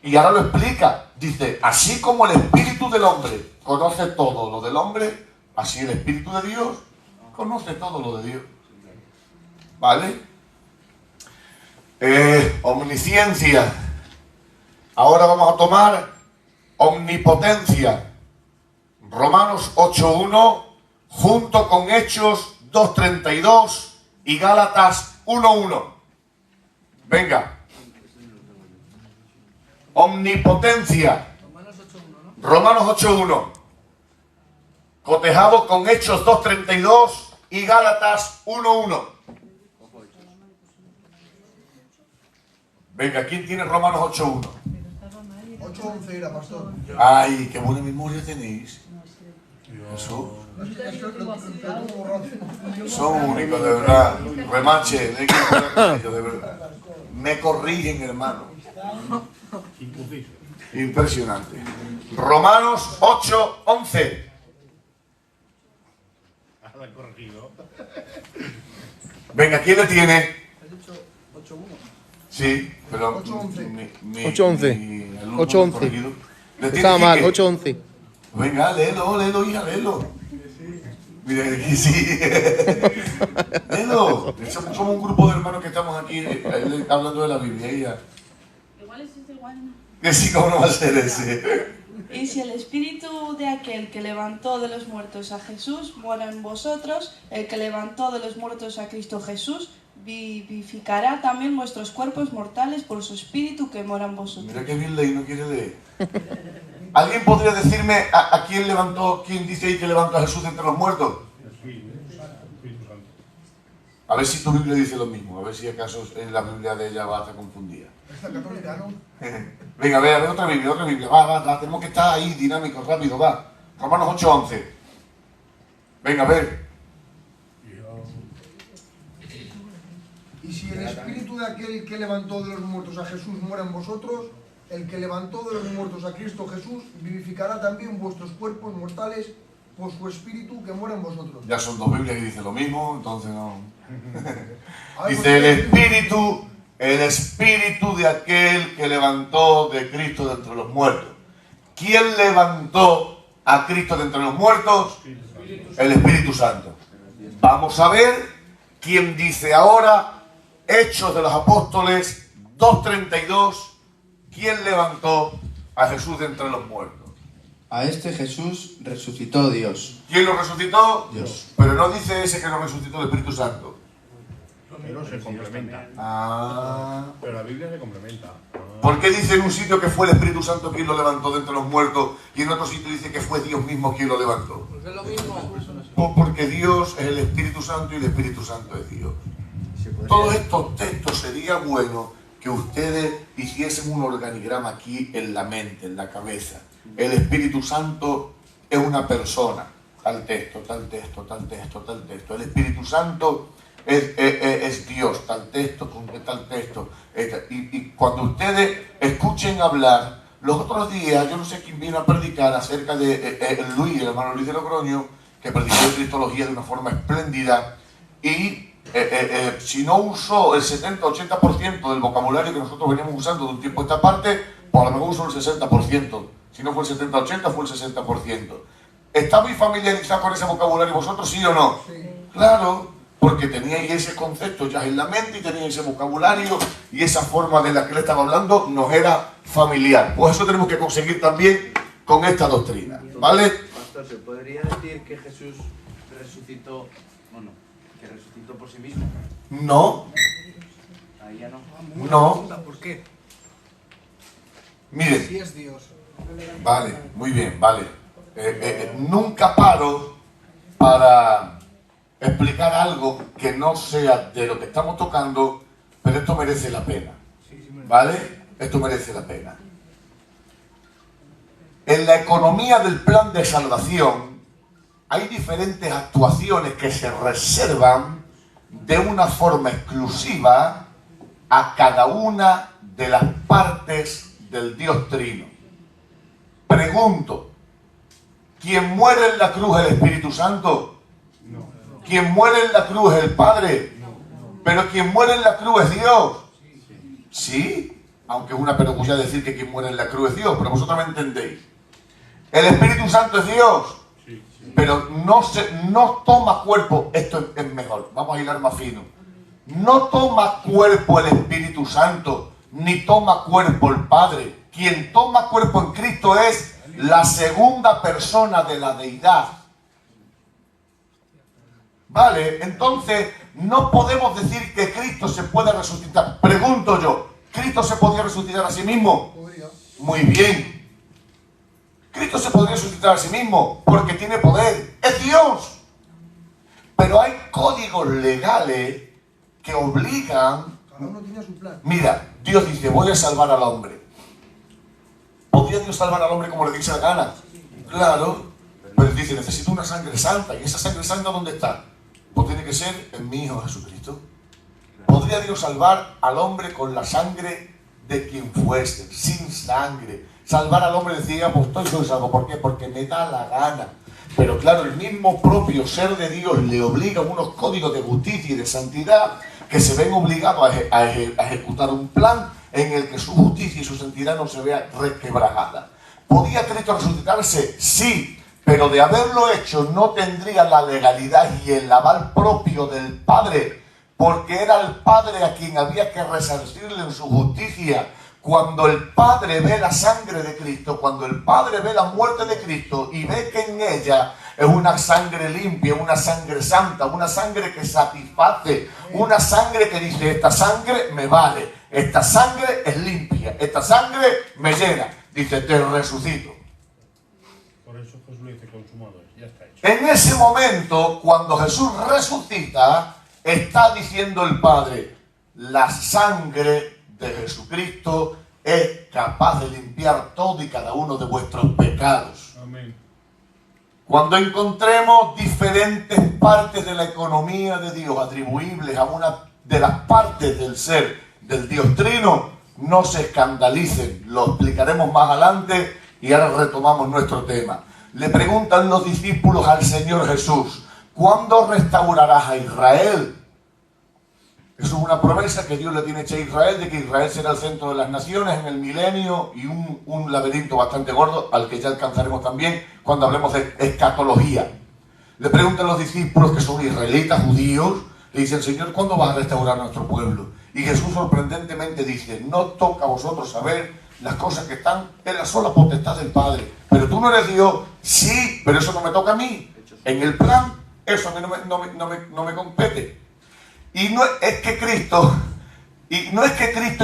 Y ahora lo explica. Dice, así como el Espíritu del hombre conoce todo lo del hombre, así el Espíritu de Dios conoce todo lo de Dios. ¿Vale? Omnisciencia. Ahora vamos a tomar omnipotencia. Romanos 8.1 junto con Hechos 2.32 y Gálatas 1.1. Venga. Omnipotencia. Romanos 8.1. Cotejado con Hechos 2.32 y Gálatas 1.1. Venga, ¿quién tiene Romanos 8.1? 8:11 era, pastor. Ay, qué buena memoria tenéis. Eso. Son únicos, de verdad. Remache, de verdad. Me corrigen, hermano. Impresionante. Romanos 8:11. Venga, ¿quién le tiene? Sí, pero 8:11. 8:11. Estaba mal, 8:11. Venga, léelo, hija, léelo. Mira, aquí sí. Léelo. Somos un grupo de hermanos que estamos aquí hablando de la Biblia. Igual es igual. Que sí, ¿cómo no va a ser ese? Y si el espíritu de aquel que levantó de los muertos a Jesús mora en vosotros, el que levantó de los muertos a Cristo Jesús vivificará también vuestros cuerpos mortales por su espíritu que mora en vosotros. Mira que bien leí, no quiere leer. ¿Alguien podría decirme a quién dice ahí que levantó a Jesús entre los muertos? A ver si tu Biblia dice lo mismo, a ver si acaso la Biblia de ella va a estar confundida. Esta católica, ¿no? Venga, a ver, otra Biblia. Va, tenemos que estar ahí, dinámicos, rápido, va. Romanos 8:11. Venga, a ver. Y si el espíritu de aquel que levantó de los muertos a Jesús mora en vosotros, el que levantó de los muertos a Cristo Jesús vivificará también vuestros cuerpos mortales por su espíritu que mora en vosotros. Ya son dos Biblias que dicen lo mismo, entonces no. Ay, Dice el espíritu de aquel que levantó de Cristo de entre los muertos. ¿Quién levantó a Cristo de entre los muertos? El Espíritu Santo. Vamos a ver quién dice ahora, Hechos de los Apóstoles 2:32, ¿quién levantó a Jesús de entre los muertos? A este Jesús resucitó Dios. ¿Quién lo resucitó? Dios. Pero no dice ese que lo resucitó el Espíritu Santo. Pero se complementa. Pero la Biblia se complementa. ¿Por qué dice en un sitio que fue el Espíritu Santo quien lo levantó de entre los muertos y en otro sitio dice que fue Dios mismo quien lo levantó? Porque es lo mismo. Porque Dios es el Espíritu Santo y el Espíritu Santo es Dios. Todos estos textos sería bueno que ustedes hiciesen un organigrama aquí en la mente, en la cabeza. El Espíritu Santo es una persona. Tal texto, tal texto, tal texto, tal texto. El Espíritu Santo es Dios, tal texto, con tal texto. Y cuando ustedes escuchen hablar, los otros días, yo no sé quién vino a predicar acerca de Luis, el hermano Luis de Logroño, que predicó cristología de una forma espléndida, y si no usó el 70-80% del vocabulario que nosotros veníamos usando de un tiempo a esta parte, pues a lo mejor usó el 60%. Si no fue el 70-80, fue el 60%. ¿Estabais familiarizados con ese vocabulario vosotros, sí o no? Sí. Claro, porque teníais ese concepto ya en la mente y teníais ese vocabulario y esa forma de la que le estaba hablando nos era familiar. Pues eso tenemos que conseguir también con esta doctrina, ¿vale? Pastor, ¿se podría decir que Jesús resucitó, bueno, que resucitó por sí mismo? No, Ahí ya no. no. ¿Por qué? Miren, Si es Dios. vale, muy bien, vale. Nunca paro para explicar algo que no sea de lo que estamos tocando, pero esto merece la pena, ¿vale? Esto merece la pena. En la economía del plan de salvación hay diferentes actuaciones que se reservan de una forma exclusiva a cada una de las partes del Dios Trino. Pregunto, ¿quién muere en la cruz es el Espíritu Santo? ¿Quién muere en la cruz es el Padre? Pero quien muere en la cruz es Dios. Sí, aunque es una peroculla decir que quien muere en la cruz es Dios, pero vosotros me entendéis. El Espíritu Santo es Dios, pero no toma cuerpo. Esto es mejor, vamos a hilar más fino. No toma cuerpo el Espíritu Santo, ni toma cuerpo el Padre. Quien toma cuerpo en Cristo es la segunda persona de la deidad. Vale, entonces no podemos decir que Cristo se puede resucitar. Pregunto yo, ¿Cristo se podría resucitar a sí mismo? Podría. Muy bien. Cristo se podría resucitar a sí mismo porque tiene poder. Es Dios. Pero hay códigos legales que obligan. Cada uno tiene su plan. Mira, Dios dice, voy a salvar al hombre. ¿Podría Dios salvar al hombre como le dice la gana? Claro. Pero dice, necesito una sangre santa. ¿Y esa sangre santa dónde está? Pues tiene que ser en mi Hijo Jesucristo. ¿Podría Dios salvar al hombre con la sangre de quien fuese? Sin sangre. Salvar al hombre decía, pues estoy salvo. ¿Por qué? Porque me da la gana. Pero claro, el mismo propio ser de Dios le obliga a unos códigos de justicia y de santidad que se ven obligados a ejecutar un plan en el que su justicia y su santidad no se vea resquebrajada. ¿Podía Cristo resucitarse? Sí. Pero de haberlo hecho no tendría la legalidad y el aval propio del Padre, porque era el Padre a quien había que resarcirle en su justicia. Cuando el Padre ve la sangre de Cristo, cuando el Padre ve la muerte de Cristo y ve que en ella es una sangre limpia, una sangre santa, una sangre que satisface, una sangre que dice, esta sangre me vale, esta sangre es limpia, esta sangre me llena, dice, te resucito. Por eso Jesús le dice consumado es, ya está hecho. En ese momento, cuando Jesús resucita, está diciendo el Padre, la sangre de Jesucristo es capaz de limpiar todo y cada uno de vuestros pecados. Amén. Cuando encontremos diferentes partes de la economía de Dios atribuibles a una de las partes del ser del Dios Trino, no se escandalicen, lo explicaremos más adelante y ahora retomamos nuestro tema. Le preguntan los discípulos al Señor Jesús, ¿cuándo restaurarás a Israel? Eso es una promesa que Dios le tiene hecha a Israel, de que Israel será el centro de las naciones en el milenio y un laberinto bastante gordo al que ya alcanzaremos también cuando hablemos de escatología. Le preguntan los discípulos que son israelitas, judíos, le dicen, Señor, ¿cuándo vas a restaurar nuestro pueblo? Y Jesús sorprendentemente dice, no toca a vosotros saber las cosas que están en la sola potestad del Padre. Pero tú no eres Dios, sí, pero eso no me toca a mí. En el plan, eso a mí no me compete. Y no es que Cristo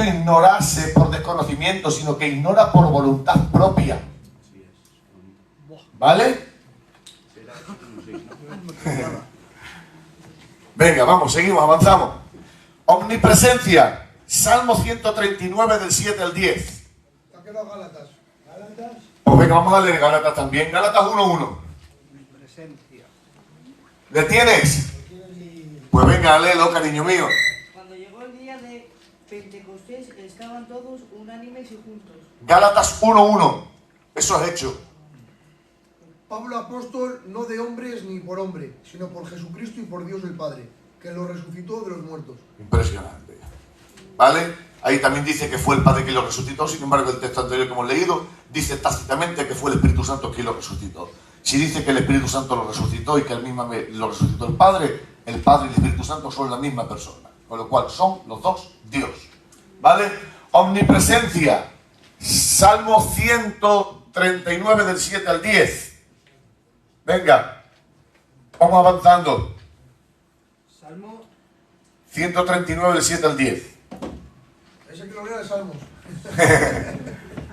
ignorase por desconocimiento, sino que ignora por voluntad propia. ¿Vale? Venga, vamos, seguimos, avanzamos. Omnipresencia, Salmo 139 del 7 al 10. ¿Te ha quedado Gálatas? Pues venga, vamos a leer Gálatas también. Gálatas 1:1. ¿Le tienes? Pues venga, léelo, cariño mío. Cuando llegó el día de Pentecostés, estaban todos unánimes y juntos. Gálatas 1:1. Eso es hecho. Pablo apóstol, no de hombres ni por hombre, sino por Jesucristo y por Dios el Padre, que lo resucitó de los muertos. Impresionante. ¿Vale? Ahí también dice que fue el Padre quien lo resucitó, sin embargo el texto anterior que hemos leído dice tácitamente que fue el Espíritu Santo quien lo resucitó. Si dice que el Espíritu Santo lo resucitó y que el mismo lo resucitó el Padre y el Espíritu Santo son la misma persona, con lo cual son los dos Dios. ¿Vale? Omnipresencia, Salmo 139 del 7 al 10. Venga, vamos avanzando. Salmo 139 del 7 al 10. Ese que lo lea de Salmos. ¿A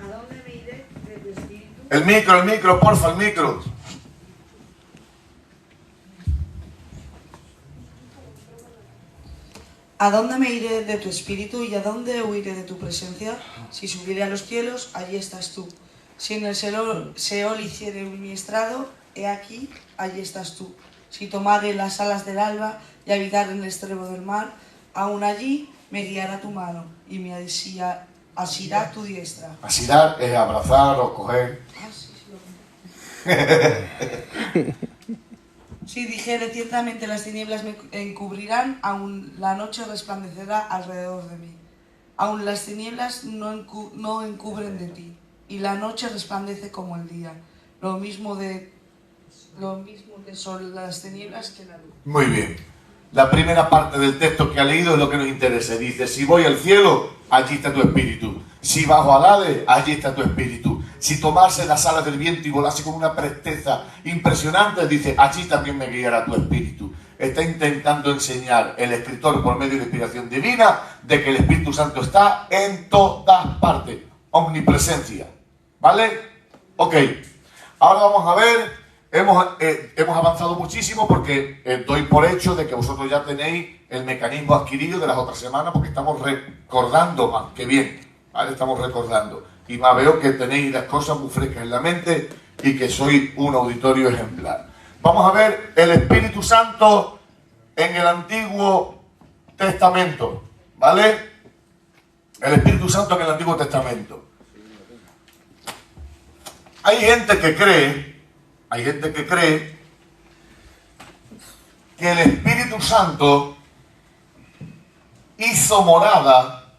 dónde me iré de tu espíritu? El micro, porfa, el micro. ¿A dónde me iré de tu espíritu y a dónde huiré de tu presencia? Si subiré a los cielos, allí estás tú. Si en el Seol hiciere mi estrado, he aquí, allí estás tú. Si tomare las alas del alba y habitar en el extremo del mar, aún allí me guiará tu mano y me asirá tu diestra. Asirar es abrazar o coger. Si dijere ciertamente las tinieblas me encubrirán, aún la noche resplandecerá alrededor de mí. Aún las tinieblas no encubren de ti, y la noche resplandece como el día. Lo mismo que son las tinieblas que la luz. Muy bien. La primera parte del texto que ha leído es lo que nos interesa. Dice, si voy al cielo, allí está tu espíritu. Si bajo al Hades, allí está tu espíritu. Si tomase las alas del viento y volase con una presteza impresionante, dice, allí también me guiará tu espíritu. Está intentando enseñar el escritor por medio de inspiración divina de que el Espíritu Santo está en todas partes. Omnipresencia. ¿Vale? Ok. Ahora vamos a ver. Hemos avanzado muchísimo porque doy por hecho de que vosotros ya tenéis el mecanismo adquirido de las otras semanas porque estamos recordando más que bien, ¿vale? Estamos recordando. Y más veo que tenéis las cosas muy frescas en la mente y que sois un auditorio ejemplar. Vamos a ver el Espíritu Santo en el Antiguo Testamento, ¿vale? El Espíritu Santo en el Antiguo Testamento. Hay gente que cree que el Espíritu Santo hizo morada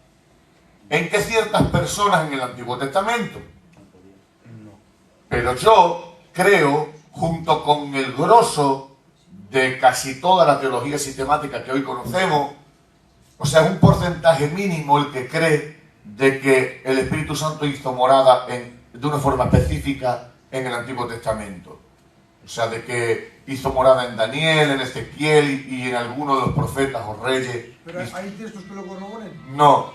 en que ciertas personas en el Antiguo Testamento. Pero yo creo, junto con el grosso de casi toda la teología sistemática que hoy conocemos, o sea, es un porcentaje mínimo el que cree de que el Espíritu Santo hizo morada de una forma específica en el Antiguo Testamento. O sea, de que hizo morada en Daniel, en Ezequiel y en alguno de los profetas o reyes. ¿Pero hay textos que lo corroboren? No.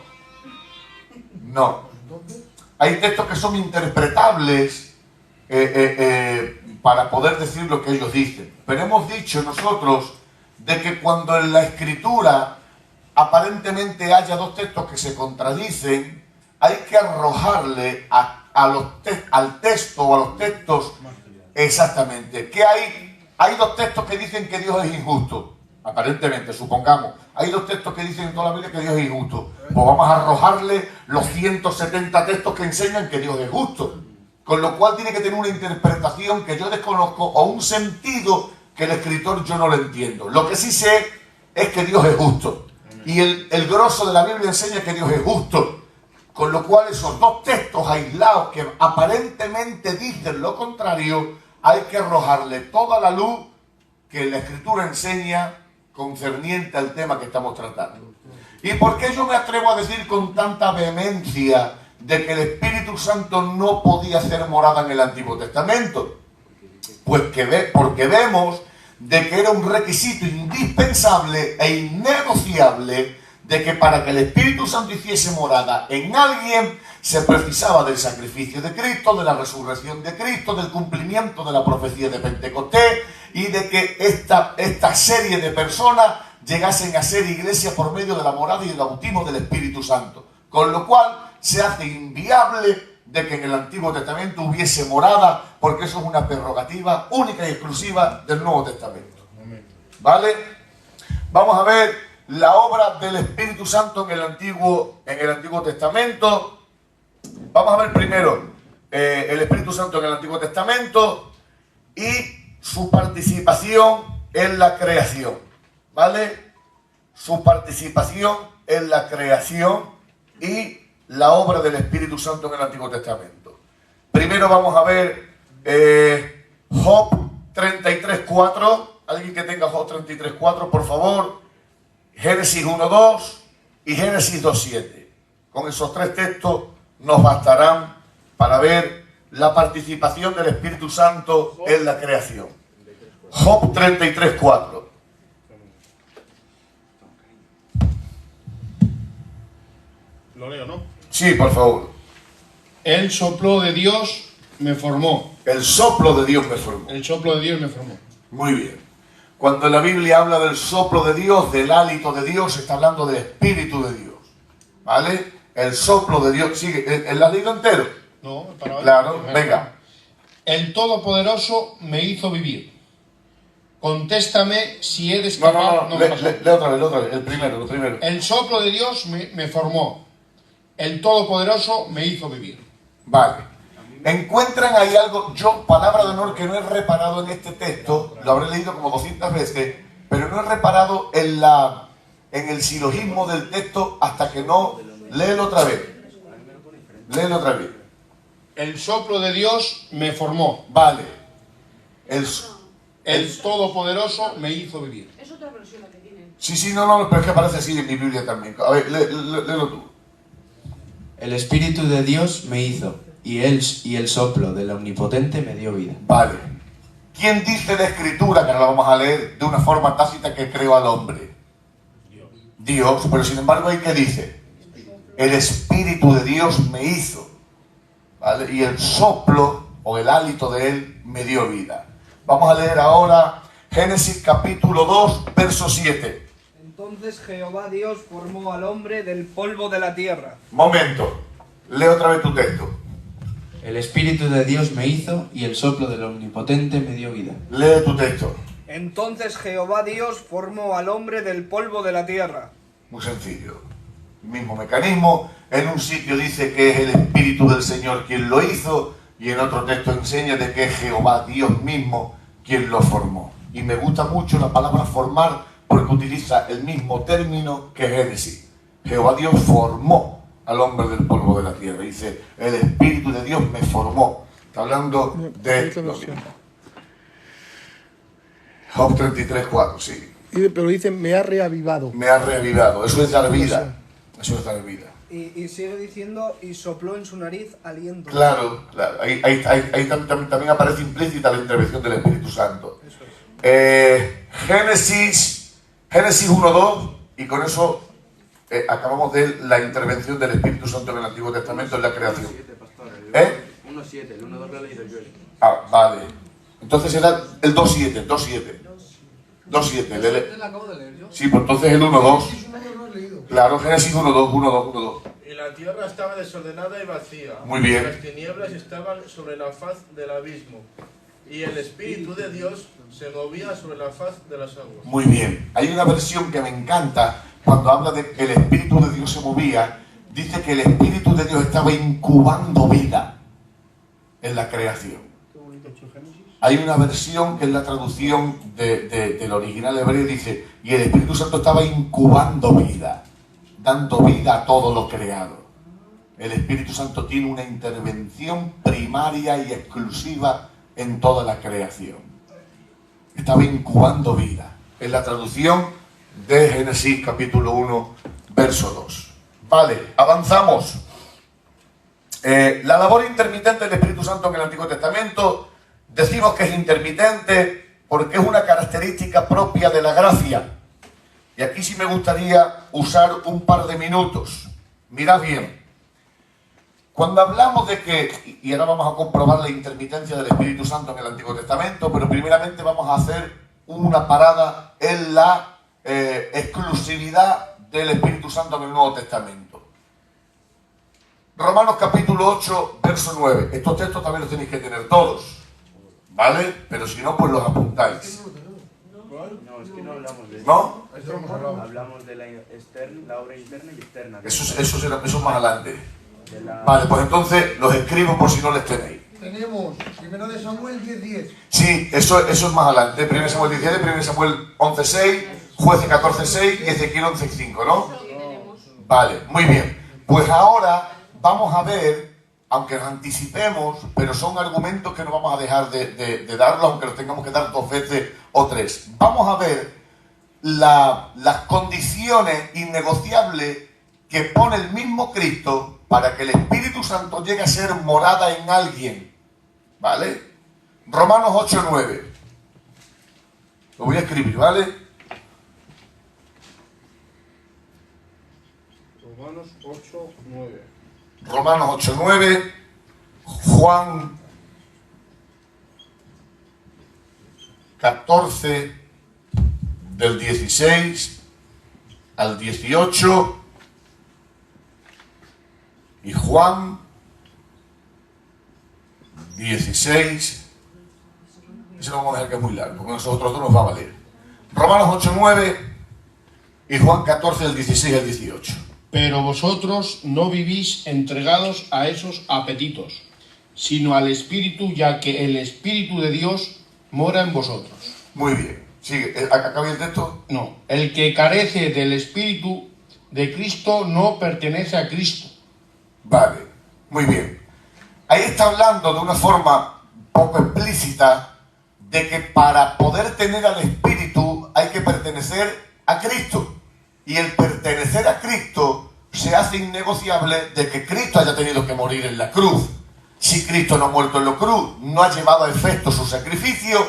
Hay textos que son interpretables para poder decir lo que ellos dicen. Pero hemos dicho nosotros de que cuando en la Escritura aparentemente haya dos textos que se contradicen, hay que arrojarle al texto o a los textos exactamente. Que hay dos textos que dicen que Dios es injusto, aparentemente, supongamos. Hay dos textos que dicen en toda la Biblia que Dios es injusto. Pues vamos a arrojarle los 170 textos que enseñan que Dios es justo. Con lo cual tiene que tener una interpretación que yo desconozco o un sentido que el escritor yo no lo entiendo. Lo que sí sé es que Dios es justo. Y el grosso de la Biblia enseña que Dios es justo. Con lo cual esos dos textos aislados que aparentemente dicen lo contrario, hay que arrojarle toda la luz que la Escritura enseña concerniente al tema que estamos tratando. ¿Y por qué yo me atrevo a decir con tanta vehemencia de que el Espíritu Santo no podía hacer morada en el Antiguo Testamento? Pues porque vemos de que era un requisito indispensable e innegociable de que para que el Espíritu Santo hiciese morada en alguien se precisaba del sacrificio de Cristo, de la resurrección de Cristo, del cumplimiento de la profecía de Pentecostés y de que esta serie de personas llegasen a ser iglesia por medio de la morada y el bautismo del Espíritu Santo. Con lo cual se hace inviable de que en el Antiguo Testamento hubiese morada, porque eso es una prerrogativa única y exclusiva del Nuevo Testamento. ¿Vale? Vamos a ver la obra del Espíritu Santo en el Antiguo Testamento. Vamos a ver primero el Espíritu Santo en el Antiguo Testamento y su participación en la creación. ¿Vale? Su participación en la creación y la obra del Espíritu Santo en el Antiguo Testamento. Primero vamos a ver Job 33.4. Alguien que tenga Job 33.4, por favor. Génesis 1.2 y Génesis 2.7. Con esos tres textos nos bastarán para ver la participación del Espíritu Santo en la creación. Job 33.4. Lo leo, ¿no? Sí, por favor. El soplo de Dios me formó. El soplo de Dios me formó. El soplo de Dios me formó. Muy bien. Cuando la Biblia habla del soplo de Dios, del hálito de Dios, está hablando del Espíritu de Dios. ¿Vale? El soplo de Dios. Sigue. ¿El leído entero? No, para ver. Claro, venga. El Todopoderoso me hizo vivir. Contéstame si eres capaz. Lee otra vez, el primero. El soplo de Dios me formó. El Todopoderoso me hizo vivir. Vale. Encuentran ahí algo, yo, palabra de honor, que no he reparado en este texto, lo habré leído como 200 veces, pero no he reparado en el silogismo del texto hasta que no... Léelo otra vez. El soplo de Dios me formó. Vale. El Todopoderoso me hizo vivir. Es otra versión la que tiene. Sí, no, pero es que aparece así en mi Biblia también. A ver, léelo tú. El Espíritu de Dios me hizo, y el soplo del Omnipotente me dio vida. Vale. ¿Quién dice la Escritura, que ahora la vamos a leer de una forma tácita, que creó al hombre? Dios. Pero sin embargo, ¿ahí qué dice? El Espíritu de Dios me hizo. ¿Vale? Y el soplo o el hálito de él me dio vida. Vamos a leer ahora Génesis capítulo 2, verso 7. Entonces Jehová Dios formó al hombre del polvo de la tierra. Momento. Lee otra vez tu texto. El Espíritu de Dios me hizo, y el soplo del Omnipotente me dio vida. Lee tu texto. Entonces Jehová Dios formó al hombre del polvo de la tierra. Muy sencillo. El mismo mecanismo. En un sitio dice que es el Espíritu del Señor quien lo hizo, y en otro texto enseña de que es Jehová Dios mismo quien lo formó. Y me gusta mucho la palabra formar, porque utiliza el mismo término que Génesis. Jehová Dios formó al hombre del polvo de la tierra. Dice, el Espíritu de Dios me formó. Está hablando de lo mismo. Job 33.4, sí. Pero dice, me ha reavivado. Me ha reavivado. Eso es dar vida. Eso es dar vida. Y sigue diciendo, y sopló en su nariz aliento. Claro. Ahí también aparece implícita la intervención del Espíritu Santo. Génesis 1.2, y con eso acabamos de la intervención del Espíritu Santo en el Antiguo Testamento en la creación. 1.7, el 1.2 lo he leído yo. Vale. Entonces era el 2.7. 2.7. Te la acabo de leer yo. Sí, pues entonces el 1.2. Génesis 1 no has leído. Claro, Génesis 1.2, 1.2. Y la tierra estaba desordenada y vacía. Muy bien. Y las tinieblas estaban sobre la faz del abismo. Y el Espíritu de Dios se movía sobre la faz de las aguas. Muy bien. Hay una versión que me encanta cuando habla de que el Espíritu de Dios se movía. Dice que el Espíritu de Dios estaba incubando vida en la creación. Hay una versión que es la traducción del original hebreo, dice, y el Espíritu Santo estaba incubando vida, dando vida a todo lo creado. El Espíritu Santo tiene una intervención primaria y exclusiva en toda la creación. Estaba incubando vida. Es la traducción de Génesis capítulo 1, verso 2. Vale, avanzamos. La labor intermitente del Espíritu Santo en el Antiguo Testamento, decimos que es intermitente porque es una característica propia de la gracia. Y aquí sí me gustaría usar un par de minutos. Mirad bien. Cuando hablamos de que, y ahora vamos a comprobar la intermitencia del Espíritu Santo en el Antiguo Testamento, pero primeramente vamos a hacer una parada en la exclusividad del Espíritu Santo en el Nuevo Testamento. Romanos capítulo 8, verso 9. Estos textos también los tenéis que tener todos, ¿vale? Pero si no, pues los apuntáis. No, es que no hablamos de eso. ¿No? Hablamos de la obra interna y externa. Eso es más adelante. Vale, pues entonces los escribo por si no les tenéis. Tenemos 1 de Samuel 10:10. Sí, eso es más adelante. 1 Samuel 10:10, 1 Samuel 11:6, Jueces 14:6 y Ezequiel 11:5, ¿no? Vale, muy bien. Pues ahora vamos a ver, aunque nos anticipemos, pero son argumentos que no vamos a dejar de darlos, aunque los tengamos que dar 2 veces o 3. Vamos a ver las condiciones innegociables que pone el mismo Cristo para que el Espíritu Santo llegue a ser morada en alguien. ¿Vale? Romanos 8:9. Lo voy a escribir, ¿vale? Romanos 8:9. Romanos 8:9. Juan 14, del 16 al 18. Y Juan 16, eso lo vamos a dejar que es muy largo, porque nosotros dos nos va a valer. Romanos 8:9 y Juan 14, del 16 al 18. Pero vosotros no vivís entregados a esos apetitos, sino al Espíritu, ya que el Espíritu de Dios mora en vosotros. Muy bien. Sigue. ¿Acaba el texto? No. El que carece del Espíritu de Cristo no pertenece a Cristo. Vale, muy bien. Ahí está hablando de una forma poco explícita de que para poder tener al Espíritu hay que pertenecer a Cristo. Y el pertenecer a Cristo se hace innegociable de que Cristo haya tenido que morir en la cruz. Si Cristo no ha muerto en la cruz, no ha llevado a efecto su sacrificio,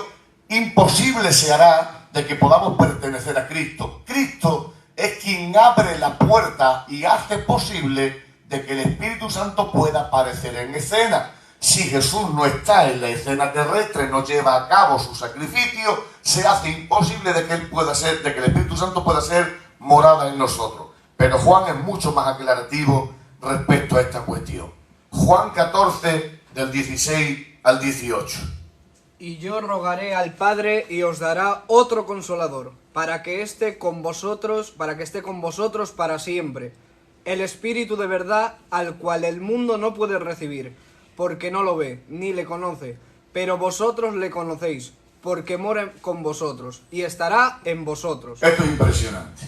imposible se hará de que podamos pertenecer a Cristo. Cristo es quien abre la puerta y hace posible de que el Espíritu Santo pueda aparecer en escena. Si Jesús no está en la escena terrestre, no lleva a cabo su sacrificio, se hace imposible de que él pueda ser, de que el Espíritu Santo pueda ser morada en nosotros. Pero Juan es mucho más aclarativo respecto a esta cuestión. Juan 14, del 16 al 18. Y yo rogaré al Padre y os dará otro Consolador, para que esté con vosotros para siempre. El Espíritu de verdad, al cual el mundo no puede recibir, porque no lo ve, ni le conoce, pero vosotros le conocéis, porque mora con vosotros, y estará en vosotros. Esto es impresionante,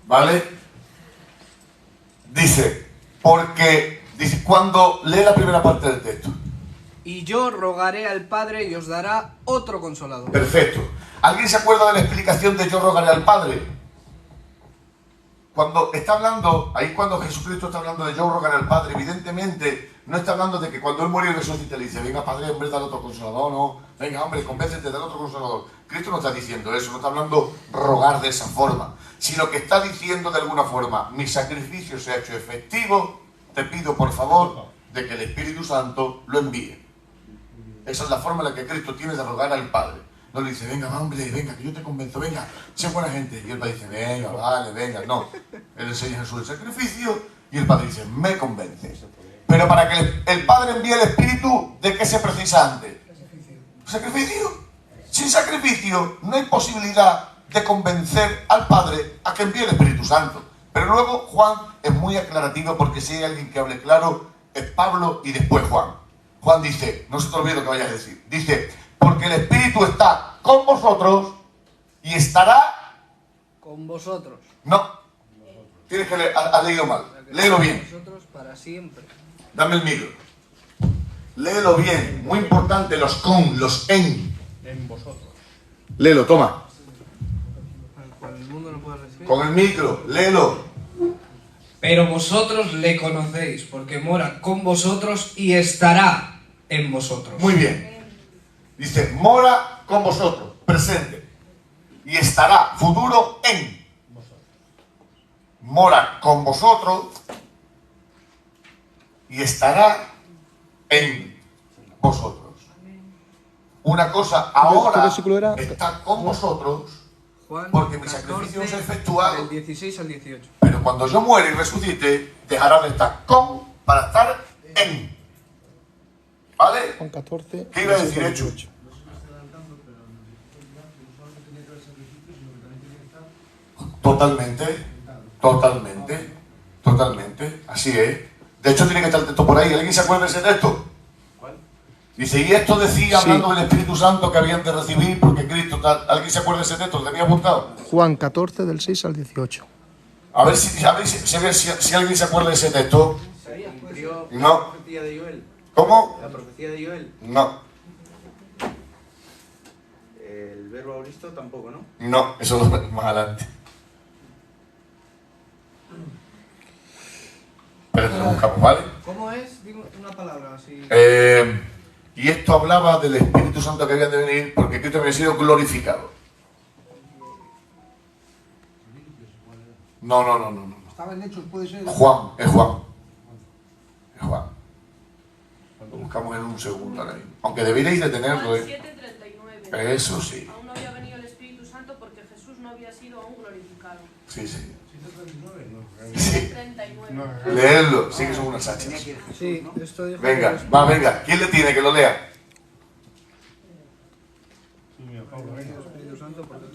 ¿vale? Dice, cuando lee la primera parte del texto. Y yo rogaré al Padre y os dará otro Consolador. Perfecto. ¿Alguien se acuerda de la explicación de yo rogaré al Padre? Cuando está hablando, ahí cuando Jesucristo está hablando de yo rogaré al Padre, evidentemente no está hablando de que cuando él murió resucita le dice, venga Padre, hombre, dale otro Consolador, no, venga hombre, convéncete, dale otro Consolador. Cristo no está diciendo eso, no está hablando rogar de esa forma, sino que está diciendo de alguna forma, mi sacrificio se ha hecho efectivo, te pido por favor de que el Espíritu Santo lo envíe. Esa es la forma en la que Cristo tiene de rogar al Padre. No le dice, venga, hombre, venga, que yo te convenzo, venga, sé buena gente. Y el padre dice, venga, vale, venga. No, él enseña a Jesús el sacrificio y el padre dice, me convence. Pero para que el padre envíe el Espíritu, ¿de qué se precisa antes? ¿Sacrificio? Sin sacrificio no hay posibilidad de convencer al Padre a que envíe el Espíritu Santo. Pero luego Juan es muy aclarativo, porque si hay alguien que hable claro es Pablo y después Juan. Juan dice, no se te olvide lo que vayas a decir, dice, porque el Espíritu está con vosotros y estará con vosotros. No, tienes que leer, has leído mal, léelo bien. Vosotros para siempre. Dame el micro. Léelo bien, muy importante, los con, los en. En vosotros. Léelo, toma. El mundo no puede recibir. Con el micro, léelo. Pero vosotros le conocéis, porque mora con vosotros y estará en vosotros. Muy bien. Dice, mora con vosotros, presente. Y estará, futuro, en. Mora con vosotros y estará en vosotros. Una cosa, ahora está con vosotros, Juan porque mi 14, sacrificio es efectuado. Del 16 al 18. Pero cuando yo muera y resucite, dejará de estar con para estar en. ¿Vale? Juan 14. ¿Qué iba a decir, Hecho? Totalmente, totalmente, totalmente. Así es. De hecho, tiene que estar el texto por ahí. ¿Alguien se acuerda de ese texto? Dice, y esto decía, hablando del Espíritu Santo que habían de recibir, porque Cristo tal. ¿Alguien se acuerda de ese texto? ¿Lo tenía apuntado? Juan 14, del 6 al 18. A ver si alguien se acuerda de ese texto. No. La profecía de Joel. ¿Cómo? La profecía de Joel. No. El verbo auristo tampoco, ¿no? No, eso lo vemos más adelante. Pero te lo buscamos, ¿vale? ¿Cómo es? Dime una palabra así. Y esto hablaba del Espíritu Santo que había de venir, porque Cristo había sido glorificado. No. Estaba en Hechos, puede ser. Juan, es Juan. Es Juan. Lo buscamos en un segundo ahora mismo. Aunque debierais de tenerlo, Juan 7:39. Eso sí. Aún no había venido el Espíritu Santo porque Jesús no había sido aún glorificado. Sí. 7:39. Leerlo, sí que son unas hachas. Sí, esto dijo Venga, va, venga. ¿Quién le tiene que lo lea?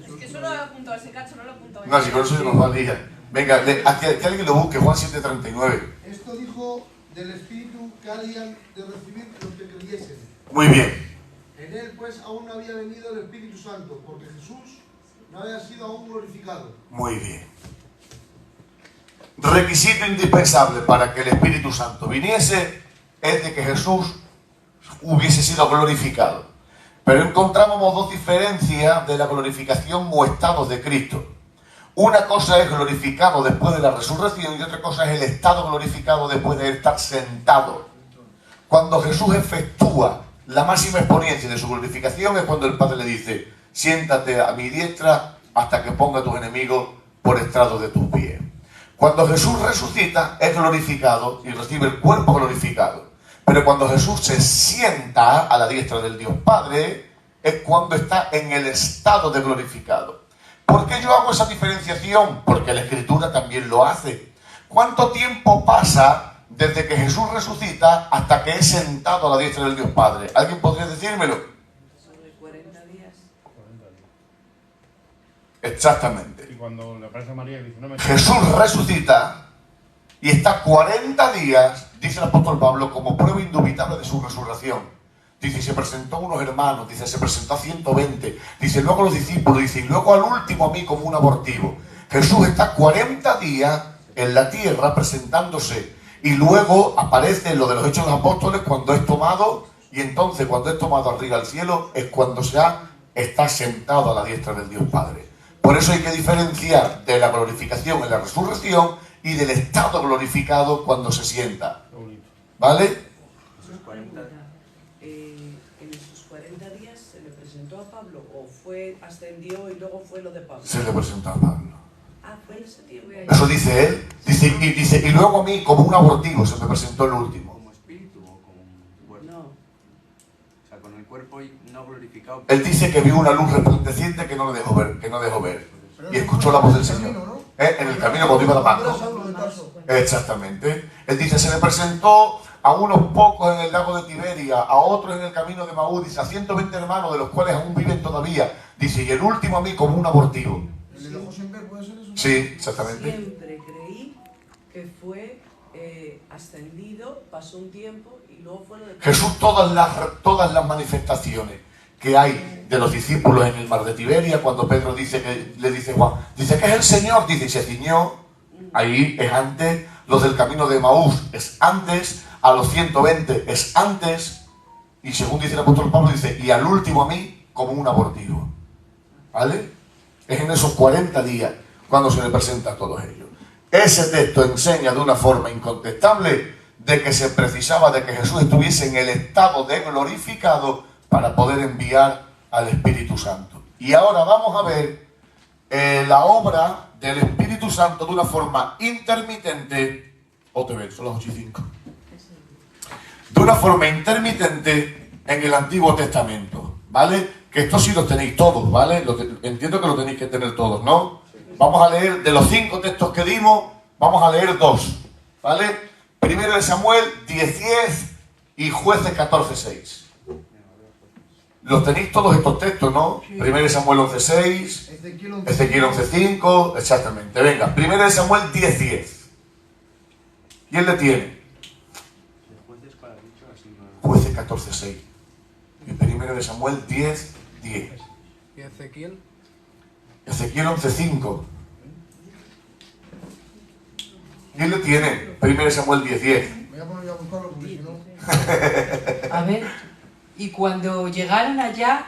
Es que solo he apuntado ese cacho, no lo he apuntado. No, si con eso se nos va a liar. Venga, que alguien lo busque, Juan 7:39. Esto dijo del Espíritu que habían de recibir los que creyesen. Muy bien. En él, pues, aún no había venido el Espíritu Santo, porque Jesús no había sido aún glorificado. Muy bien. Requisito indispensable para que el Espíritu Santo viniese es de que Jesús hubiese sido glorificado. Pero encontramos dos diferencias de la glorificación o estados de Cristo. Una cosa es glorificado después de la resurrección y otra cosa es el estado glorificado después de estar sentado. Cuando Jesús efectúa la máxima experiencia de su glorificación es cuando el Padre le dice, siéntate a mi diestra hasta que ponga a tus enemigos por estrado de tus pies. Cuando Jesús resucita es glorificado y recibe el cuerpo glorificado. Pero cuando Jesús se sienta a la diestra del Dios Padre es cuando está en el estado de glorificado. ¿Por qué yo hago esa diferenciación? Porque la Escritura también lo hace. ¿Cuánto tiempo pasa desde que Jesús resucita hasta que es sentado a la diestra del Dios Padre? ¿Alguien podría decírmelo? Sobre 40 días. Exactamente. Y cuando le aparece a María y dice, no me... Jesús resucita y está 40 días, dice el apóstol Pablo, como prueba indubitable de su resurrección. Dice, se presentó a unos hermanos, dice, se presentó a 120, dice, luego a los discípulos, dice, y luego al último a mí como un abortivo. Jesús está 40 días en la tierra presentándose y luego aparece en lo de los Hechos de los Apóstoles cuando es tomado, y entonces cuando es tomado arriba al cielo es cuando está sentado a la diestra del Dios Padre. Por eso hay que diferenciar de la glorificación en la resurrección y del estado glorificado cuando se sienta. ¿Vale? En esos 40 días se le presentó a Pablo o ascendió y luego fue lo de Pablo. Se le presentó a Pablo. Ah, fue en ese tiempo. Eso dice él. Dice, y luego a mí como un abortivo se me presentó el último. ¿Como espíritu o como un cuerpo? No. O sea, con el cuerpo Él dice que vio una luz resplandeciente que no lo dejó ver, y escuchó la voz del Señor. En el camino cuando iba a Damasco. Exactamente. Él dice, se le presentó a unos pocos en el lago de Tiberia, a otros en el camino de Maús, dice, a 120 hermanos, de los cuales aún viven todavía. Dice, y el último a mí como un abortivo. ¿Le dejó sin ver? ¿Puede ser eso? Sí, exactamente. Siempre creí que fue ascendido, pasó un tiempo y luego fue lo de... Jesús, todas las manifestaciones que hay de los discípulos en el mar de Tiberia, cuando Pedro dice que le dice Juan, dice que es el Señor, dice, y se ciñó, ahí es antes, los del camino de Maús es antes, a los 120 es antes, y según dice el apóstol Pablo, dice, y al último a mí como un abortivo. ¿Vale? Es en esos 40 días cuando se le presenta a todos ellos. Ese texto enseña de una forma incontestable de que se precisaba de que Jesús estuviese en el estado de glorificado para poder enviar al Espíritu Santo. Y ahora vamos a ver la obra del Espíritu Santo de una forma intermitente, son las 8:05, de una forma intermitente en el Antiguo Testamento, ¿vale? Que esto sí lo tenéis todos, ¿vale? Entiendo que lo tenéis que tener todos, ¿no? Vamos a leer, de los 5 textos que dimos, vamos a leer 2, ¿vale? Primero de Samuel 10:10 y Jueces 14:6. Los tenéis todos estos textos, ¿no? Sí. Primero de Samuel 11:6, Ezequiel 11:5, exactamente. Venga, primero de Samuel 10:10. ¿Quién le tiene? Jueces 14:6. Y primero de Samuel 10:10. ¿Y Ezequiel? Ezequiel 11:5. ¿Quién le tiene? Primero de Samuel 10:10. Voy a poner a buscarlo porque si no... A ver, y cuando llegaron allá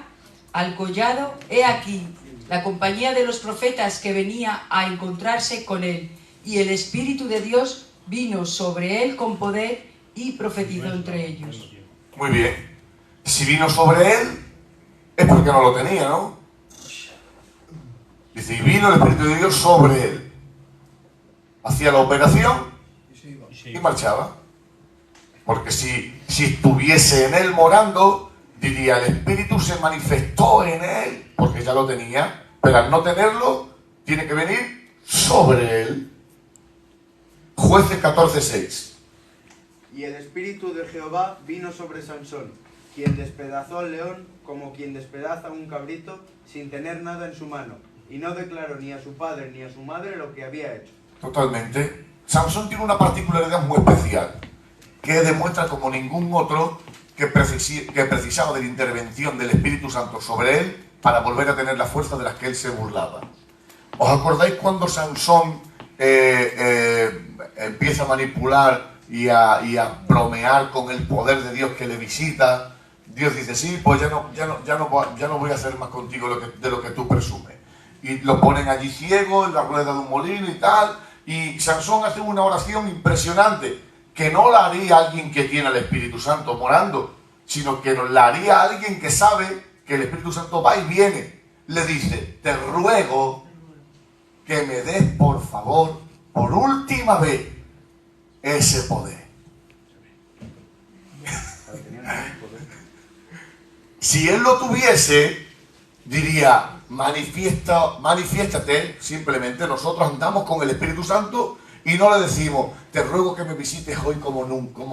al collado, he aquí la compañía de los profetas que venía a encontrarse con él, y el Espíritu de Dios vino sobre él con poder y profetizó entre ellos. Muy bien. Si vino sobre él, es porque no lo tenía, ¿no? Dice, y vino el Espíritu de Dios sobre él. Hacía la operación y marchaba. Porque si estuviese en él morando, diría, el Espíritu se manifestó en él, porque ya lo tenía, pero al no tenerlo, tiene que venir sobre él. Jueces 14:6. Y el Espíritu de Jehová vino sobre Sansón, quien despedazó al león como quien despedaza un cabrito sin tener nada en su mano, y no declaró ni a su padre ni a su madre lo que había hecho. Totalmente. Sansón tiene una particularidad muy especial, que demuestra como ningún otro que precisaba de la intervención del Espíritu Santo sobre él para volver a tener la fuerza de las que él se burlaba. ¿Os acordáis cuando Sansón empieza a manipular y a bromear con el poder de Dios que le visita? Dios dice, sí, pues ya no voy a hacer más contigo de lo que tú presumes. Y lo ponen allí ciego en la rueda de un molino y tal, y Sansón hace una oración impresionante, que no la haría alguien que tiene al Espíritu Santo morando, sino que la haría alguien que sabe que el Espíritu Santo va y viene. Le dice, te ruego que me des, por favor, por última vez, ese poder. Si él lo tuviese, diría, manifiéstate, simplemente nosotros andamos con el Espíritu Santo y no le decimos, te ruego que me visites hoy como nunca,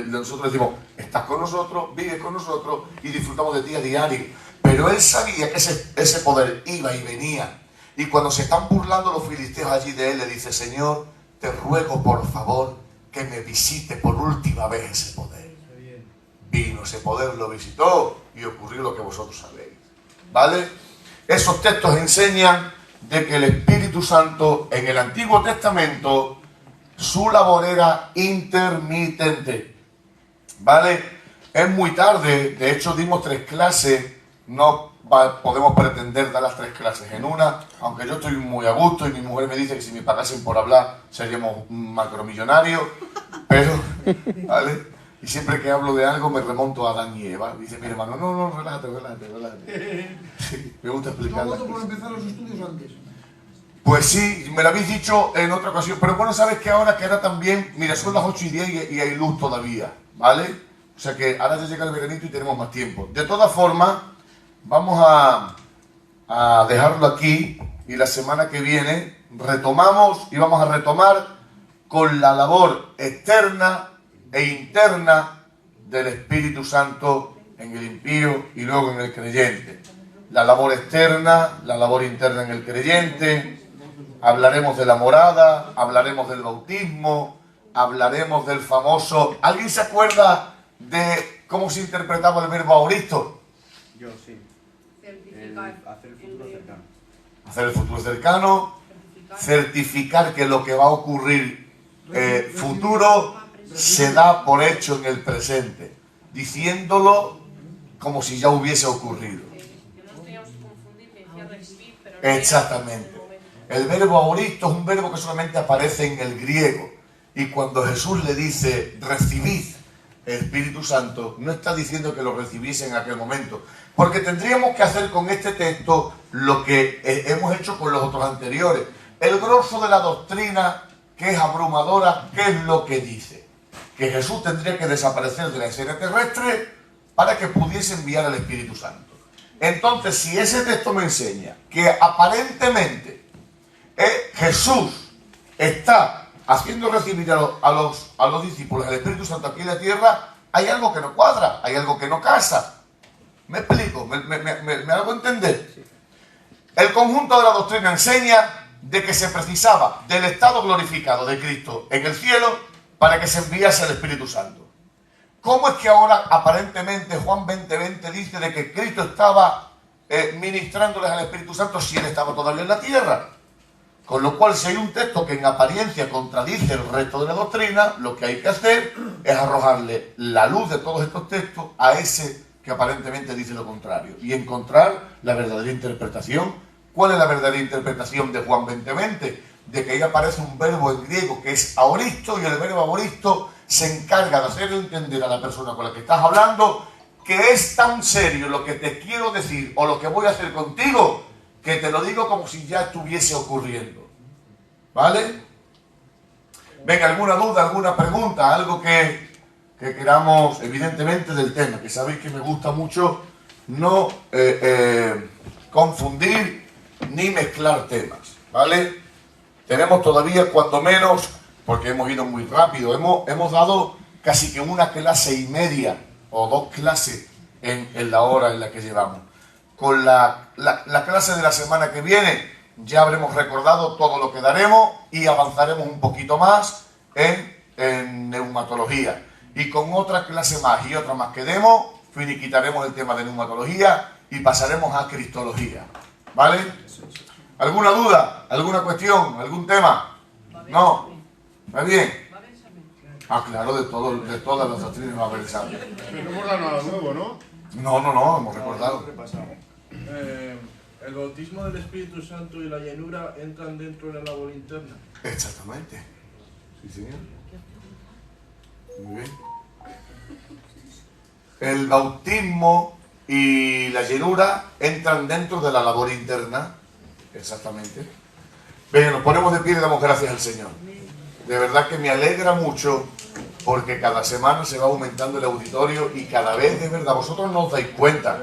nosotros decimos, estás con nosotros, vives con nosotros y disfrutamos de ti a diario. Pero él sabía que ese poder iba y venía. Y cuando se están burlando los filisteos allí de él, le dice, Señor, te ruego por favor que me visite por última vez ese poder. Vino ese poder, lo visitó y ocurrió lo que vosotros sabéis. ¿Vale? Esos textos enseñan de que el Espíritu Santo en el Antiguo Testamento su labor era intermitente. ¿Vale? Es muy tarde, de hecho dimos 3 clases, no podemos pretender dar las 3 clases en una, aunque yo estoy muy a gusto y mi mujer me dice que si me pagasen por hablar seríamos macromillonarios, pero, ¿vale? Y siempre que hablo de algo me remonto a Adán y Eva. Dice mi hermano, no, relájate. Me gusta explicar. ¿Tú por empezar los estudios antes? Pues sí, me lo habéis dicho en otra ocasión, pero bueno, sabes que ahora también, mira, son las 8:10 y hay luz todavía, ¿vale? O sea que ahora ya llega el veranito y tenemos más tiempo. De todas formas, vamos a dejarlo aquí y la semana que viene retomamos y vamos a retomar con la labor externa e interna del Espíritu Santo en el impío y luego en el creyente. La labor externa, la labor interna en el creyente. Hablaremos de la morada, hablaremos del bautismo, hablaremos del famoso... ¿Alguien se acuerda de cómo se interpretaba el verbo auristo? Yo sí. Hacer el futuro cercano. Hacer el futuro cercano, certificar que lo que va a ocurrir futuro se da por hecho en el presente, diciéndolo como si ya hubiese ocurrido. Exactamente. El verbo auristo es un verbo que solamente aparece en el griego, y cuando Jesús le dice recibid el Espíritu Santo, no está diciendo que lo recibiese en aquel momento, porque tendríamos que hacer con este texto lo que hemos hecho con los otros anteriores. El grosso de la doctrina, que es abrumadora, ¿qué es lo que dice? Que Jesús tendría que desaparecer de la escena terrestre para que pudiese enviar al Espíritu Santo. Entonces, si ese texto me enseña que aparentemente Jesús está haciendo recibir a los discípulos el Espíritu Santo aquí en la tierra, hay algo que no cuadra, hay algo que no casa. ¿Me explico? ¿Me hago entender? El conjunto de la doctrina enseña de que se precisaba del estado glorificado de Cristo en el cielo para que se enviase el Espíritu Santo. ¿Cómo es que ahora aparentemente Juan 20:20 dice de que Cristo estaba ministrándoles al Espíritu Santo si Él estaba todavía en la tierra? Con lo cual, si hay un texto que en apariencia contradice el resto de la doctrina, lo que hay que hacer es arrojarle la luz de todos estos textos a ese que aparentemente dice lo contrario y encontrar la verdadera interpretación. ¿Cuál es la verdadera interpretación de Juan 20:20? De que ahí aparece un verbo en griego que es aoristo, y el verbo aoristo se encarga de hacer entender a la persona con la que estás hablando que es tan serio lo que te quiero decir o lo que voy a hacer contigo, que te lo digo como si ya estuviese ocurriendo. ¿Vale? Venga, ¿alguna duda, alguna pregunta? Algo que queramos, evidentemente, del tema, que sabéis que me gusta mucho no confundir ni mezclar temas, ¿vale? Tenemos todavía, cuando menos, porque hemos ido muy rápido, hemos dado casi que una clase y media o 2 clases en la hora en la que llevamos. Con la clase de la semana que viene ya habremos recordado todo lo que daremos y avanzaremos un poquito más en neumatología. Y con otra clase más y otra más que demos, finiquitaremos el tema de neumatología y pasaremos a cristología. ¿Vale? ¿Alguna duda? ¿Alguna cuestión? ¿Algún tema? ¿No? ¿Está bien? Ah, claro, de todas las doctrinas va a haber examen. Pero no hemos dado nada nuevo, ¿no? No, hemos recordado. El bautismo del Espíritu Santo y la llenura entran dentro de la labor interna. Exactamente. Sí, señor. Muy bien. El bautismo y la llenura entran dentro de la labor interna. Exactamente. Venga, nos ponemos de pie y le damos gracias al Señor. De verdad que me alegra mucho porque cada semana se va aumentando el auditorio y cada vez, de verdad, vosotros no os dais cuenta